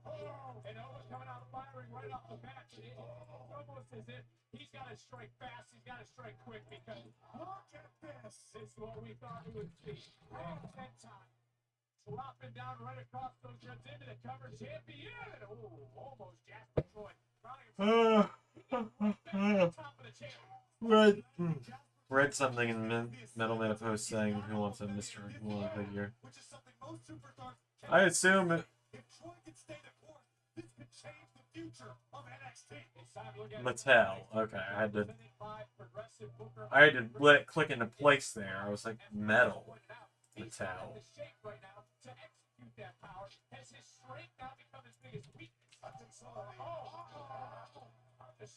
And Owen's coming out firing right off the bat. It's almost as if he's got to strike fast, he's got to strike quick, because look at this. This is what we thought we would see. And 10 times. Dropping down right across those ribs into the cover champion. Oh, almost Jasper Troy. Read something in Metal Meta post saying who wants a Mr. Woolen figure. I assume it. Mattel. Okay, I had to let it click into place there. I was like, metal. Mattel.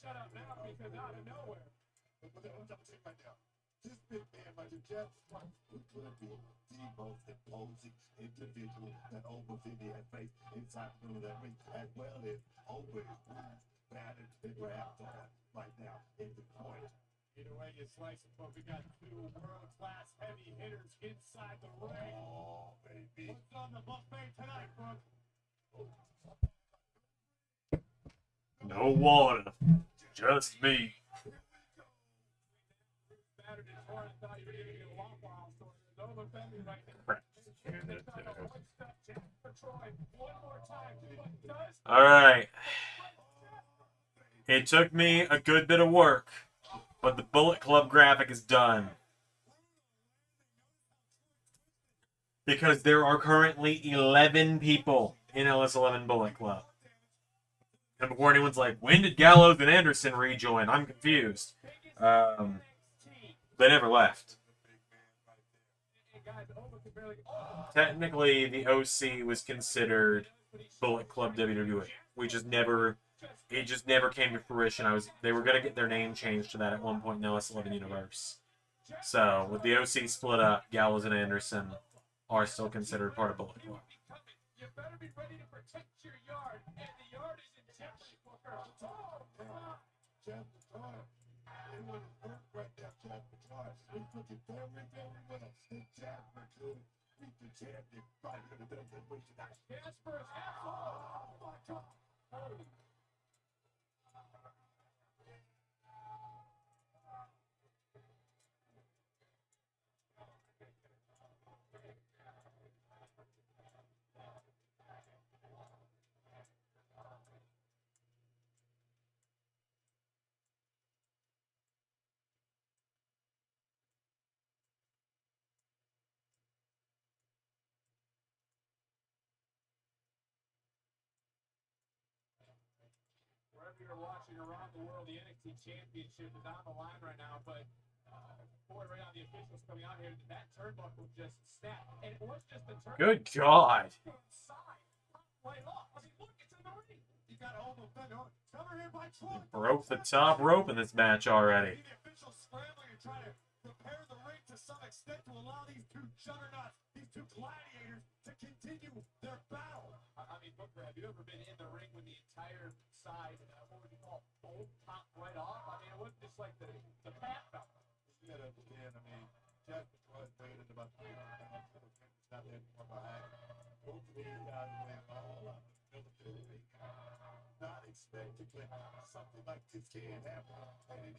Shut up now because out of nowhere. This big man like Jeff White could be the most imposing individual that Oba Vinny has faced inside of that ring, as well as Oba is battered and wrapped on right now in the point. Either way you slice it, but we got two world-class heavy hitters inside the ring. Oh, baby. What's on the buffet tonight, Brooke? No water. Just me. Alright. It took me a good bit of work, but the Bullet Club graphic is done. Because there are currently 11 people in LS11 Bullet Club. And before anyone's like, when did Gallows and Anderson rejoin? I'm confused. They never left. Technically, the OC was considered Bullet Club WWE. It just never came to fruition. They were gonna get their name changed to that at one point in the LS11 universe. So with the OC split up, Gallows and Anderson are still considered part of Bullet Club. You better be ready to protect your yard, and the yard is in jeopardy, Booker. Jeff Troy. It was hurt right there, Jeff Troy. He's looking very, very well. And Jasper could beat the champion right in the middle of the ring tonight. Jasper is oh my God. You're watching around the world, the NXT Championship is on the line right now, but boy, right now the officials coming out here, that turnbuckle just snapped, and it was just a turnbuckle. Good God. Right off. I mean, look, it's in the ring. You got all the cover here by Troy. Broke the top rope in this match already. The officials scrambling and trying to prepare the ring to some extent to allow these two juggernauts, these two gladiators, to continue their battle. I mean, Booker, have you ever been in the ring when the entire side, what would you call it, bolt top right off? I mean, it wasn't just like the pat belt. You gotta understand, I mean, Jasper Troy played in about 300 pounds, so it's not that far behind. Both of these guys ran all out of the military. Not expect to get something like this can happen at any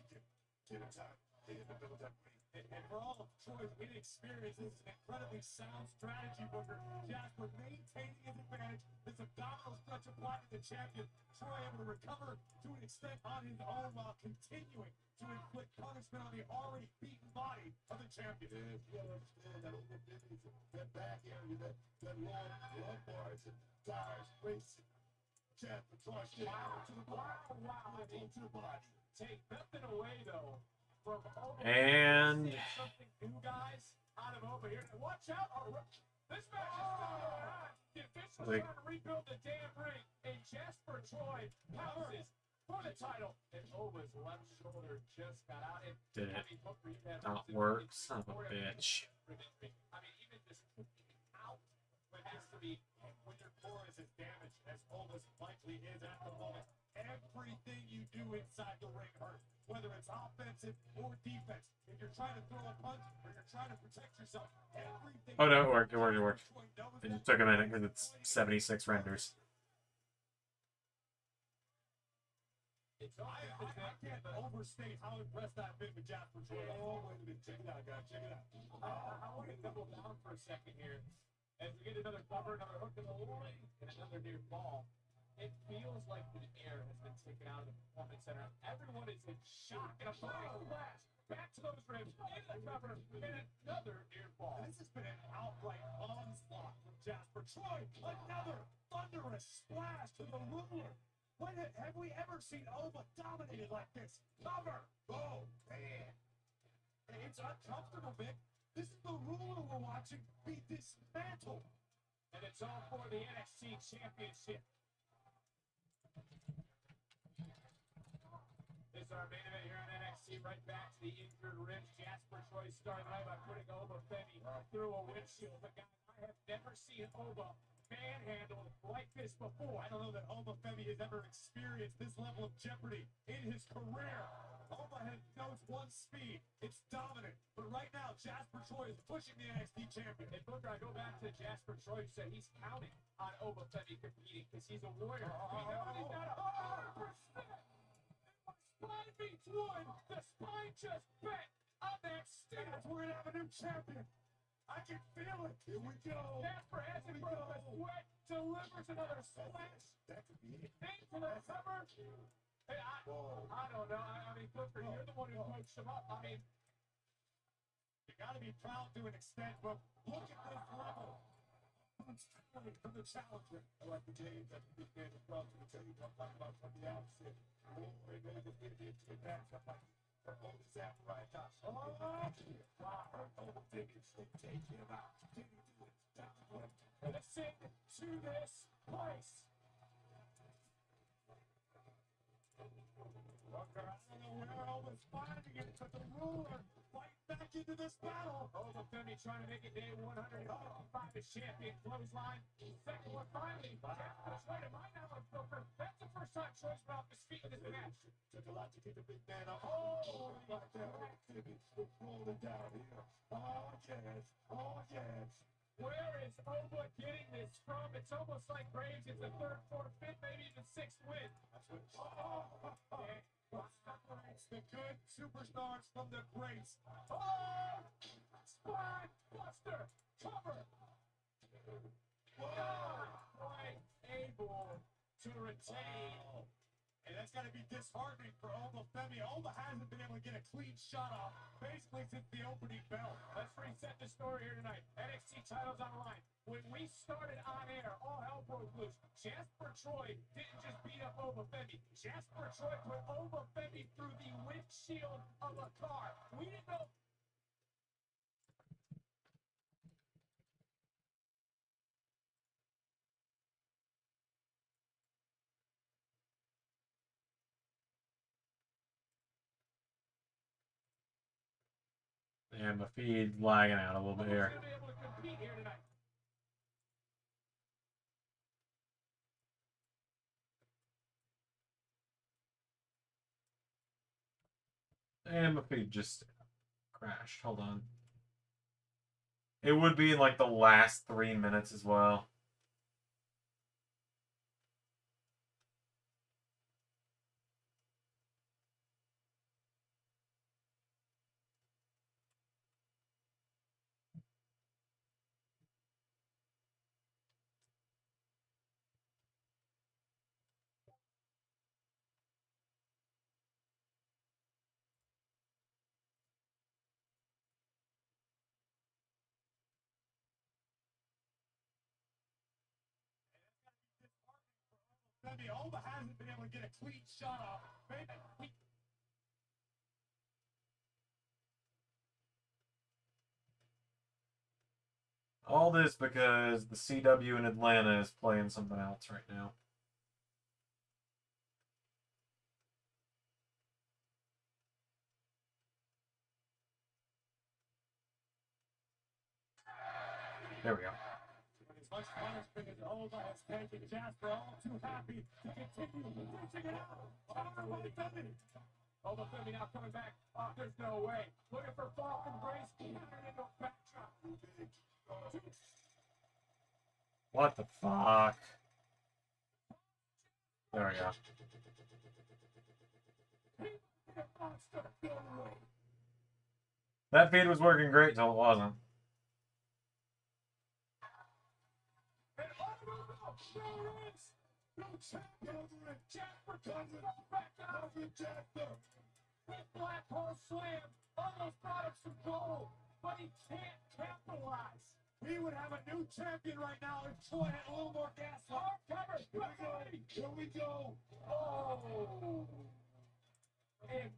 given time in the middle of that ring. And for all of Troy's inexperience, this is an incredibly sound strategy, Booker. Jasper maintaining his advantage. This abdominal stretch applied to the champion. Troy able to recover to an extent on his own while continuing to inflict punishment on the already beaten body of the champion. Yes, you understand that over that back area, that long lumbars and thighs racing. Jasper Troy getting out to the body. Wow. To the body. Take nothing away, though. And something new, guys, out of over here. And watch out! This match is still going on. The officials trying to rebuild the damn ring, and Jasper Troy pounces for the title. And Oba's left shoulder just got out. And did it I mean, Booker, you had not work? Son of a bitch. I mean, even just out when it has to be when your core is as damaged as Oba's likely is at the moment. Everything you do inside the ring hurts, whether it's offensive or defense. If you're you're trying to throw a punch or you're trying to protect yourself, everything. Oh no, it worked. It worked. It worked. It just took a minute because it's 76 renders. I can't overstate how impressed I've been with Jasper Troy. Oh, wait a minute. Check it out, guys. Check it out. I want to double down for a second here. As we get another cover, another hook in the line, and another near ball. It feels like the air has been taken out of the performance center. Everyone is in shock. And a flying flash. Back to those ribs. In the cover. And another near ball. This has been an outright onslaught from Jasper Troy. Another thunderous splash to the ruler. When have we ever seen Ova dominated like this? Cover! Oh, man. It's uncomfortable, Vic. This is the ruler we're watching be dismantled. And it's all for the NXT Championship. This is our main event here on NXT. Right back to the injured ribs. Jasper Troy started out by putting Ova Femi through a windshield. But guys, I have never seen Ova manhandled like this before. I don't know that Ova Femi has ever experienced this level of jeopardy in his career. Ova knows one speed. It's dominant. But right now, Jasper Troy is pushing the NXT champion. And Booker, I go back to Jasper Troy, who said he's counting on Ova Femi competing because he's a warrior. He knows he's got 100%. Spine beats one. The spine just bent on that stance. We're gonna have a new champion. I can feel it. Here we go. Jasper has it from the sweat. Delivers another splash. That could be it. Into the cover. Hey, I don't know. I mean, Booker, you're the one who coached him up. I mean, you got to be proud to an extent, but look at this level. From the challenger. I like the James at the beginning of the club to tell you what I'm talking about from the outset. Oh, we're going to get into the matchup like from all this apparatus. Oh, wow. Oh, Dickens, take him out. Listen to this place. Booker, I don't know where I was finding it, but the ruler fight back into this battle. Ova Femi trying to make it day 155 as champion. Clothesline. Second one finally. Jasper Troy, to my knowledge, Booker, that's the first time Troy's been off his feet in this match. Took a lot to get the big man up. Oh, like that activity. Rolling down here. Oh, yes. Oh, yes. Where is Ova getting this from? It's almost like Graves is the third, fourth, fifth, maybe even sixth win. That's what the good superstars from the greats. Oh! Spine buster! Cover! Whoa! Quite able to retain. And that's got to be disheartening for Ova Femi. Ova hasn't been able to get a clean shot off basically since the opening bell. Let's reset the story here tonight. NXT titles on the line. When we started on air, all hell broke loose. Jasper Troy didn't just beat up Ova Femi. Jasper Troy put Ova Femi through the windshield of a car. We didn't know. And my feed's lagging out a little bit here. Who's gonna be able to compete here tonight? And my feed just crashed. Hold on. It would be in like the last 3 minutes as well. Femi, Ova hasn't been able to get a clean shot off. All this because the CW in Atlanta is playing something else right now. There we go. As much punishment as Ova has taken, Jasper all too happy to continue reaching it out. Ova Femi. Almost Femi now coming back. There's no way. Looking for fall from Grace. Into backdrop. What the fuck? There we go. That feed was working great till it wasn't. With Black Hole Slam, almost brought him some gold, but he can't capitalize. We would have a new champion right now if Troy had a little more gas. Hard cover. Here we go. Oh. If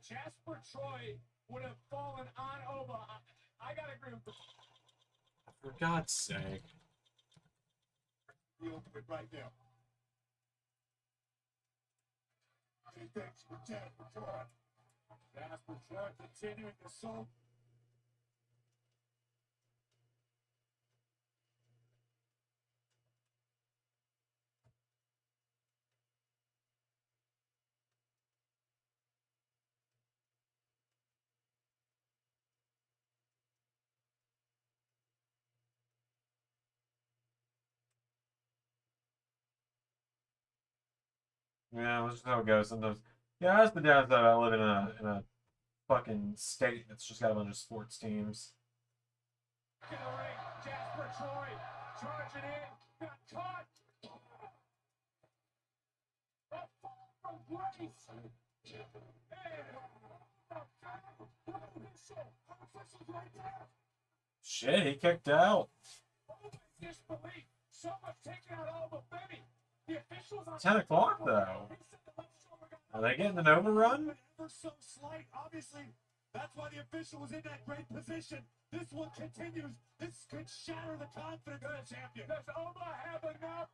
Jasper Troy would have fallen on over, I gotta agree with For God's sake. We'll do it right now. Hey, thanks for Jasper Troy. Jasper Troy continuing to soul. Yeah, that's just how it goes sometimes. Yeah, that's the downside about living in a fucking state that's just got a bunch of sports teams. Jasper Troy charging in, got caught. A fall from Grace. Shit, he kicked out. Disbelief. So much taking out all the Femi. The officials on 10 o'clock though. Are they getting an overrun? Ever so slight, obviously. That's why the official was in that great position. This one continues. This could shatter the confidence of the champion. Does Oma have enough?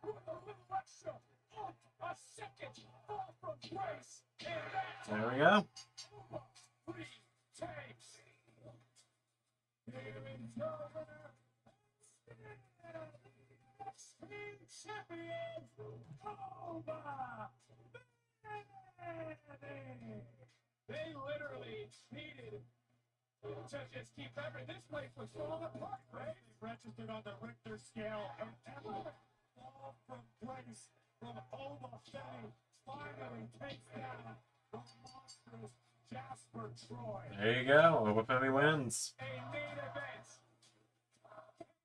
With a little extra. A second fall from Grace. And that's There we go. three takes. Here is your winner. Champion, Oma. They literally cheated to just keep everything. This place was falling apart, right? Registered on the Richter scale, and every fall from Grace from Oma Femi finally takes down the monstrous Jasper Troy. There you go. Oma Femi wins. A main event.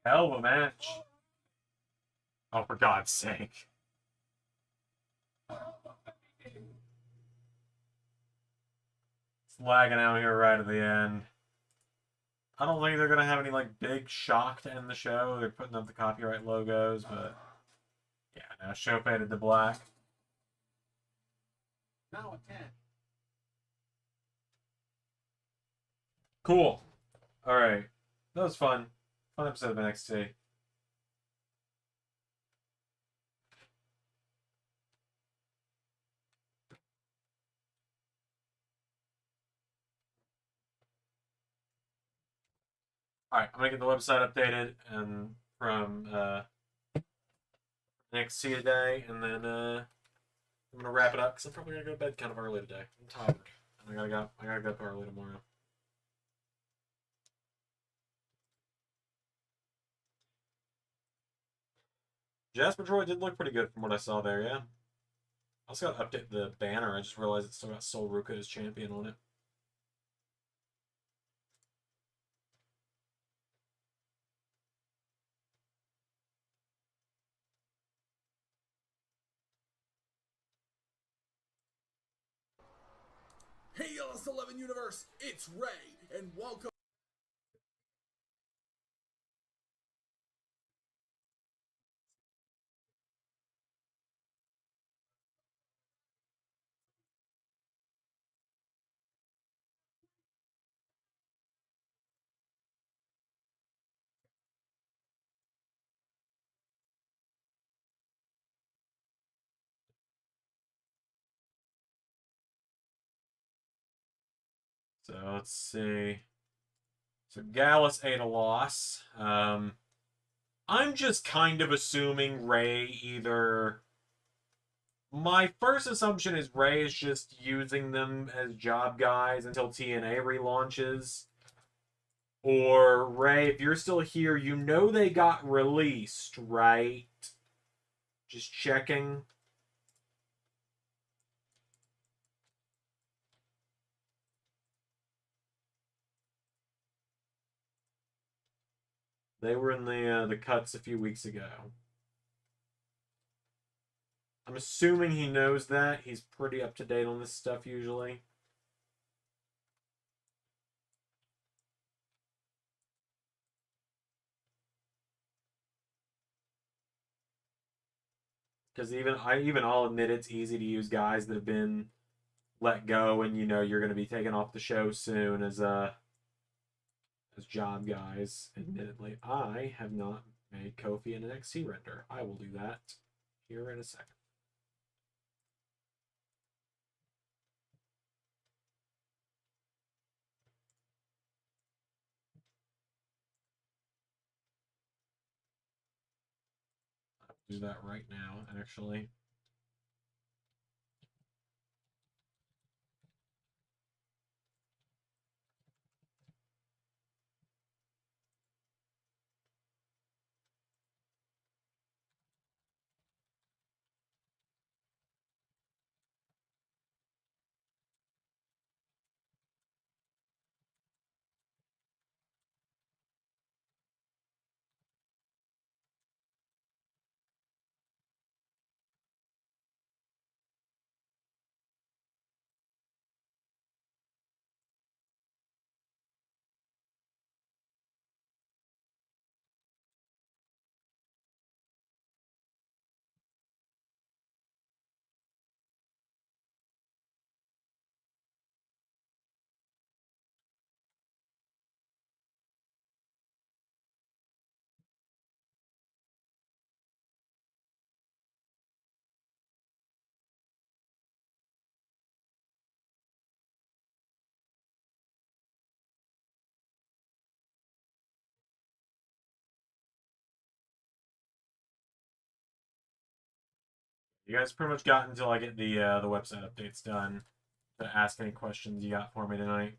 Hell of a match. Oh, for God's sake. It's lagging out here right at the end. I don't think they're going to have any, like, big shock to end the show. They're putting up the copyright logos, but... Yeah, now show faded to black. Now a 10. Cool. Alright. That was fun. Fun episode of NXT. Alright, I'm gonna get the website updated and from NXT today, and then I'm gonna wrap it up because I'm probably gonna go to bed kind of early today. I'm tired. And I gotta go up early tomorrow. Jasper Troy did look pretty good from what I saw there, yeah. I also gotta update the banner. I just realized it's still got Sol Ruka as champion on it. Hey LS11 Universe, it's Ray, and welcome. So let's see. So Gallus ate a loss. I'm just kind of assuming Ray either My first assumption is Ray is just using them as job guys until TNA relaunches. Or, Ray, if you're still here, you know they got released, right? Just checking. They were in the cuts a few weeks ago. I'm assuming he knows that. He's pretty up to date on this stuff usually. Because even I'll admit it's easy to use guys that have been let go, and you know you're going to be taken off the show soon as job guys. Admittedly, I have not made Kofi an NXT render. I will do that here in a second. I'll do that right now, actually. You guys pretty much got until I get the website updates done to ask any questions you got for me tonight.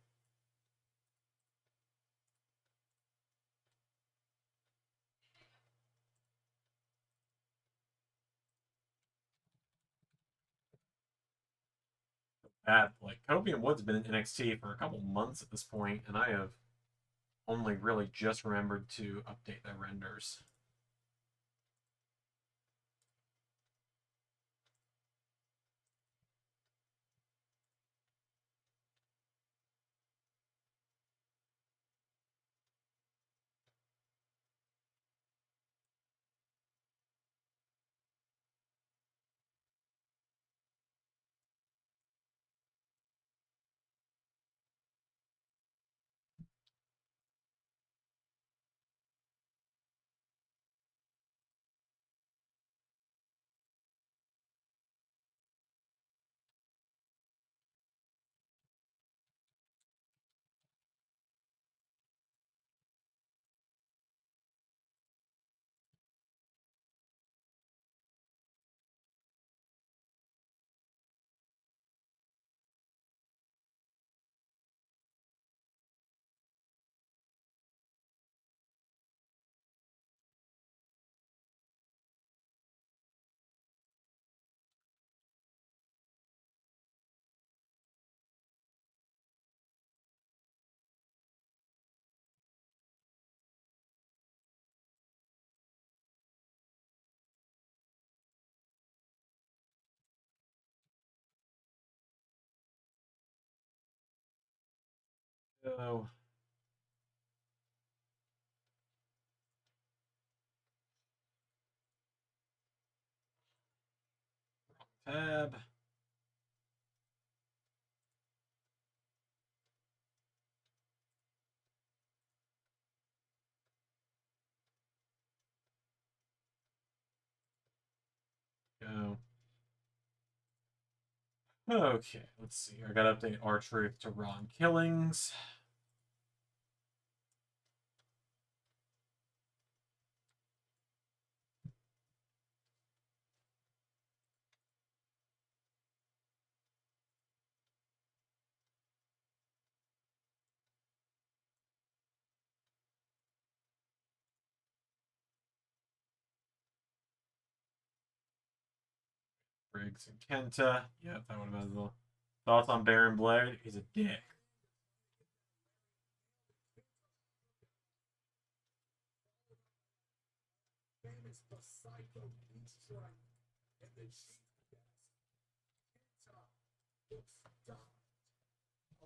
Bad, like Kofi and Wood's been in NXT for a couple months at this point, and I have only really just remembered to update their renders. So, tab. Go. Okay, let's see. I gotta update R-Truth to Ron Killings. Briggs and Kenta. Yep, that would have been the thoughts on Baron Blade. He's a dick. Famous the Psycho Detroit. And then she looks dumb.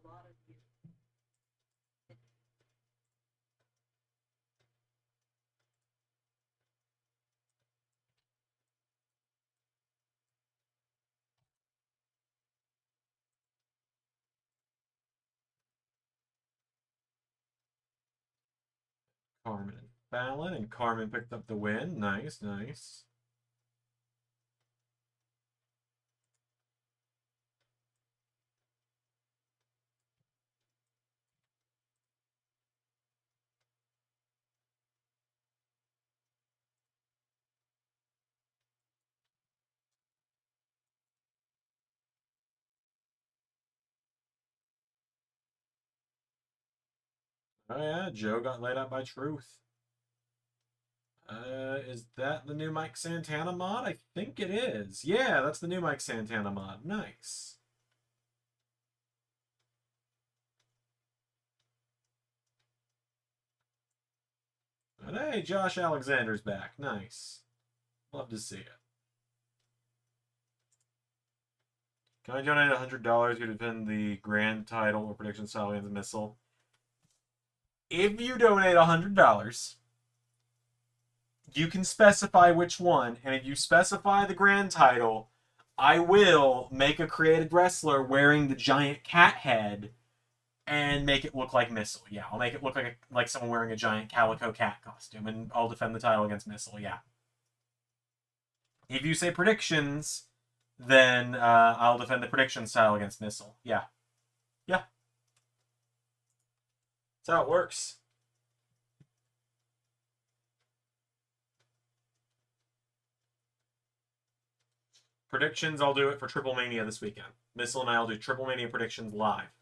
A lot of you. Carmen and Fallon, and Carmen picked up the win. Nice, nice. Oh yeah, Joe got laid out by Truth. Is that the new Mike Santana mod? I think it is. Yeah, that's the new Mike Santana mod. Nice. And hey, Josh Alexander's back. Nice. Love to see it. Can I donate $100 to defend the grand title or prediction style against Missile? If you donate $100, you can specify which one, and if you specify the grand title, I will make a created wrestler wearing the giant cat head and make it look like Missile. Yeah, I'll make it look like someone wearing a giant calico cat costume, and I'll defend the title against Missile. Yeah. If you say predictions, then I'll defend the prediction style against Missile. Yeah. Yeah. That's how it works. Predictions, I'll do it for Triple Mania this weekend. Missile and I will do Triple Mania predictions live.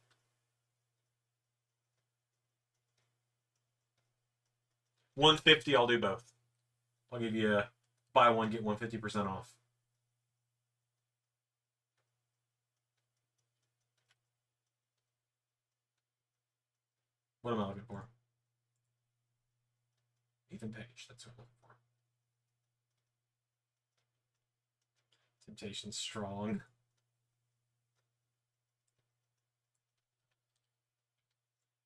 $150, I'll do both. I'll give you a buy one, get one 50% off. What am I looking for? Ethan Page, that's what I'm looking for. Temptation strong.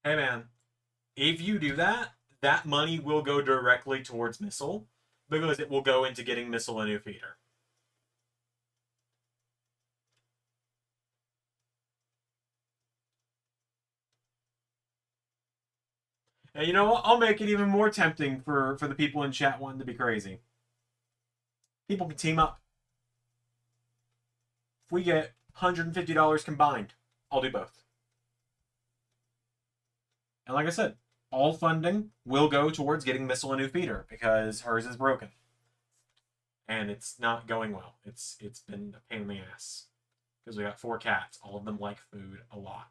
Hey man, if you do that, that money will go directly towards Missile because it will go into getting Missile a new feeder. And you know what? I'll make it even more tempting for the people in chat wanting to be crazy. People can team up. If we get $150 combined, I'll do both. And like I said, all funding will go towards getting Missile a new feeder because hers is broken. And it's not going well. It's been a pain in the ass. Because we got 4 cats. All of them like food a lot.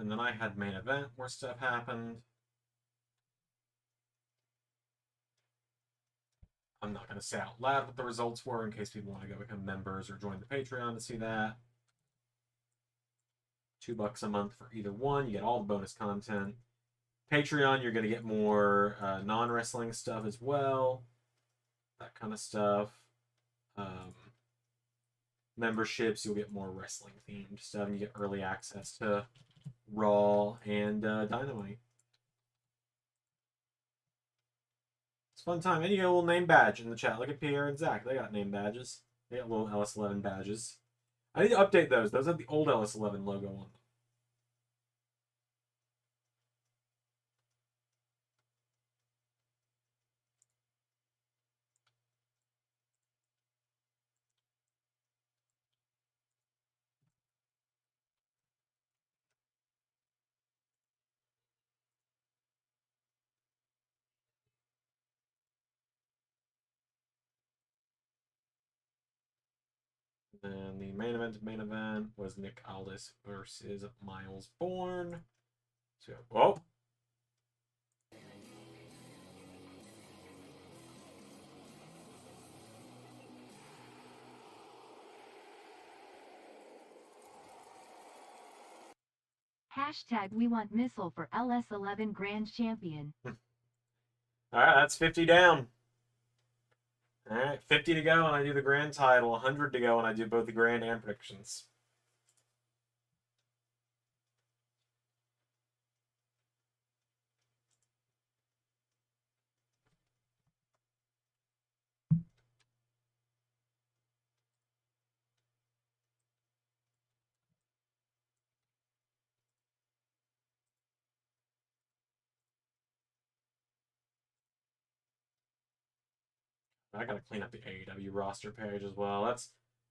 And then I had main event where stuff happened. I'm not going to say out loud what the results were in case people want to go become members or join the Patreon to see that. $2 a month for either one. You get all the bonus content. Patreon, you're going to get more non-wrestling stuff as well. That kind of stuff. Memberships, you'll get more wrestling-themed stuff. And you get early access to Raw and Dynamite. It's a fun time. And you get a little name badge in the chat. Look at Pierre and Zach. They got name badges. They got little LS11 badges. I need to update those. Those have the old LS11 logo on them. And the main event was Nick Aldis versus Miles Bourne. So, oh, Hashtag we want Nizzle for LS11 Grand Champion. all right, that's 50 down. All right, 50 to go, and I do the grand title. 100 to go, and I do both the grand and predictions. I gotta clean up the AEW roster page as well.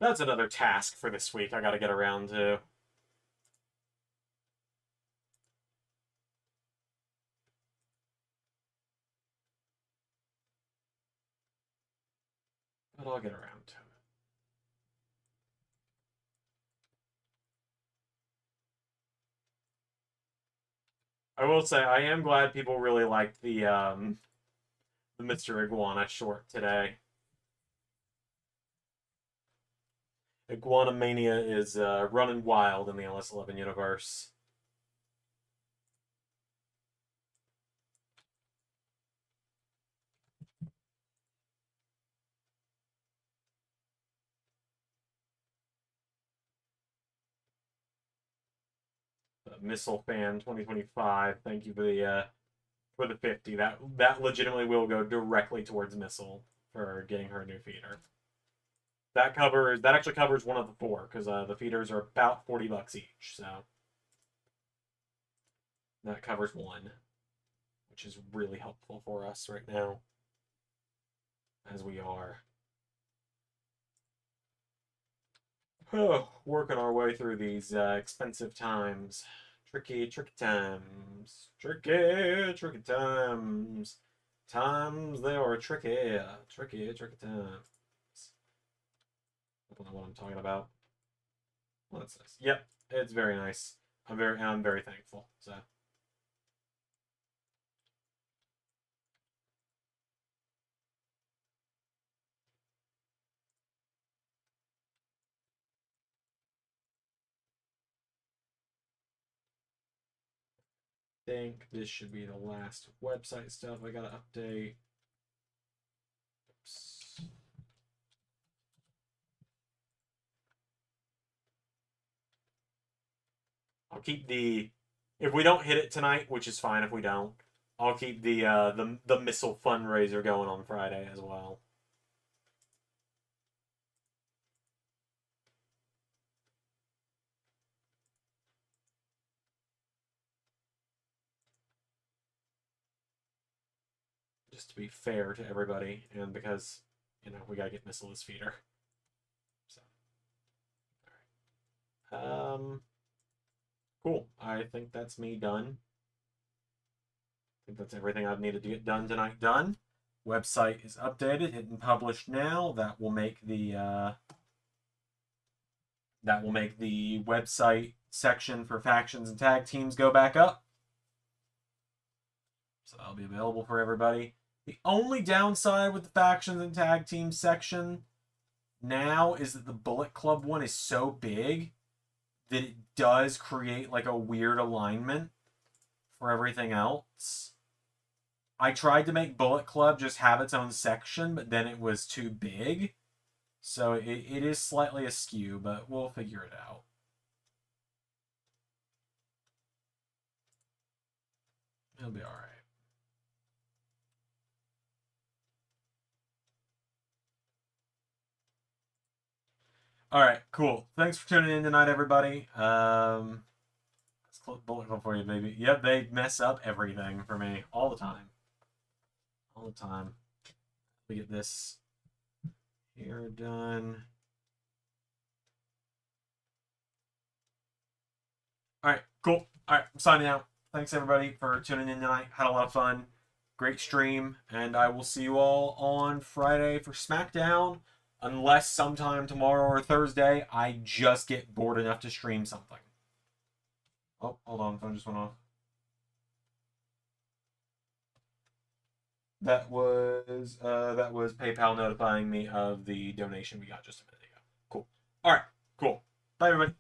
That's another task for this week. I gotta get around to. But I'll get around to it. I will say I am glad people really liked the Mr. Iguana short today. Iguana Mania is running wild in the LS11 universe. Missile fan 2025. Thank you for the 50. That legitimately will go directly towards Missile for getting her new feeder. That actually covers one of the 4 because the feeders are about $40 each. So that covers one, which is really helpful for us right now, as we are working our way through these expensive times. Tricky times. Tricky times. Times they are tricky. Tricky times. I don't know what I'm talking about. Well, that's nice. Yep, it's very nice. I'm very thankful. So. Think this should be the last website stuff I gotta update. Oops. I'll keep if we don't hit it tonight, which is fine if we don't, I'll keep the missile fundraiser going on Friday as well. Just to be fair to everybody, and because, we gotta get Missile as feeder. So, alright. Cool. I think that's me done. I think that's everything I've needed to get done tonight done. Website is updated, hitting publish now. That will make the website section for factions and tag teams go back up. So that'll be available for everybody. The only downside with the factions and tag team section now is that the Bullet Club one is so big that it does create like a weird alignment for everything else. I tried to make Bullet Club just have its own section, but then it was too big. So it is slightly askew, but we'll figure it out. It'll be alright. All right, cool. Thanks for tuning in tonight, everybody. Let's close bullet hole for you, baby. Yep, they mess up everything for me all the time. All the time. We get this here done. All right, cool. All right, I'm signing out. Thanks everybody for tuning in tonight. Had a lot of fun. Great stream, and I will see you all on Friday for SmackDown. Unless sometime tomorrow or Thursday, I just get bored enough to stream something. Oh, hold on, phone just went off. That was PayPal notifying me of the donation we got just a minute ago. Cool. All right, cool. Bye, everybody.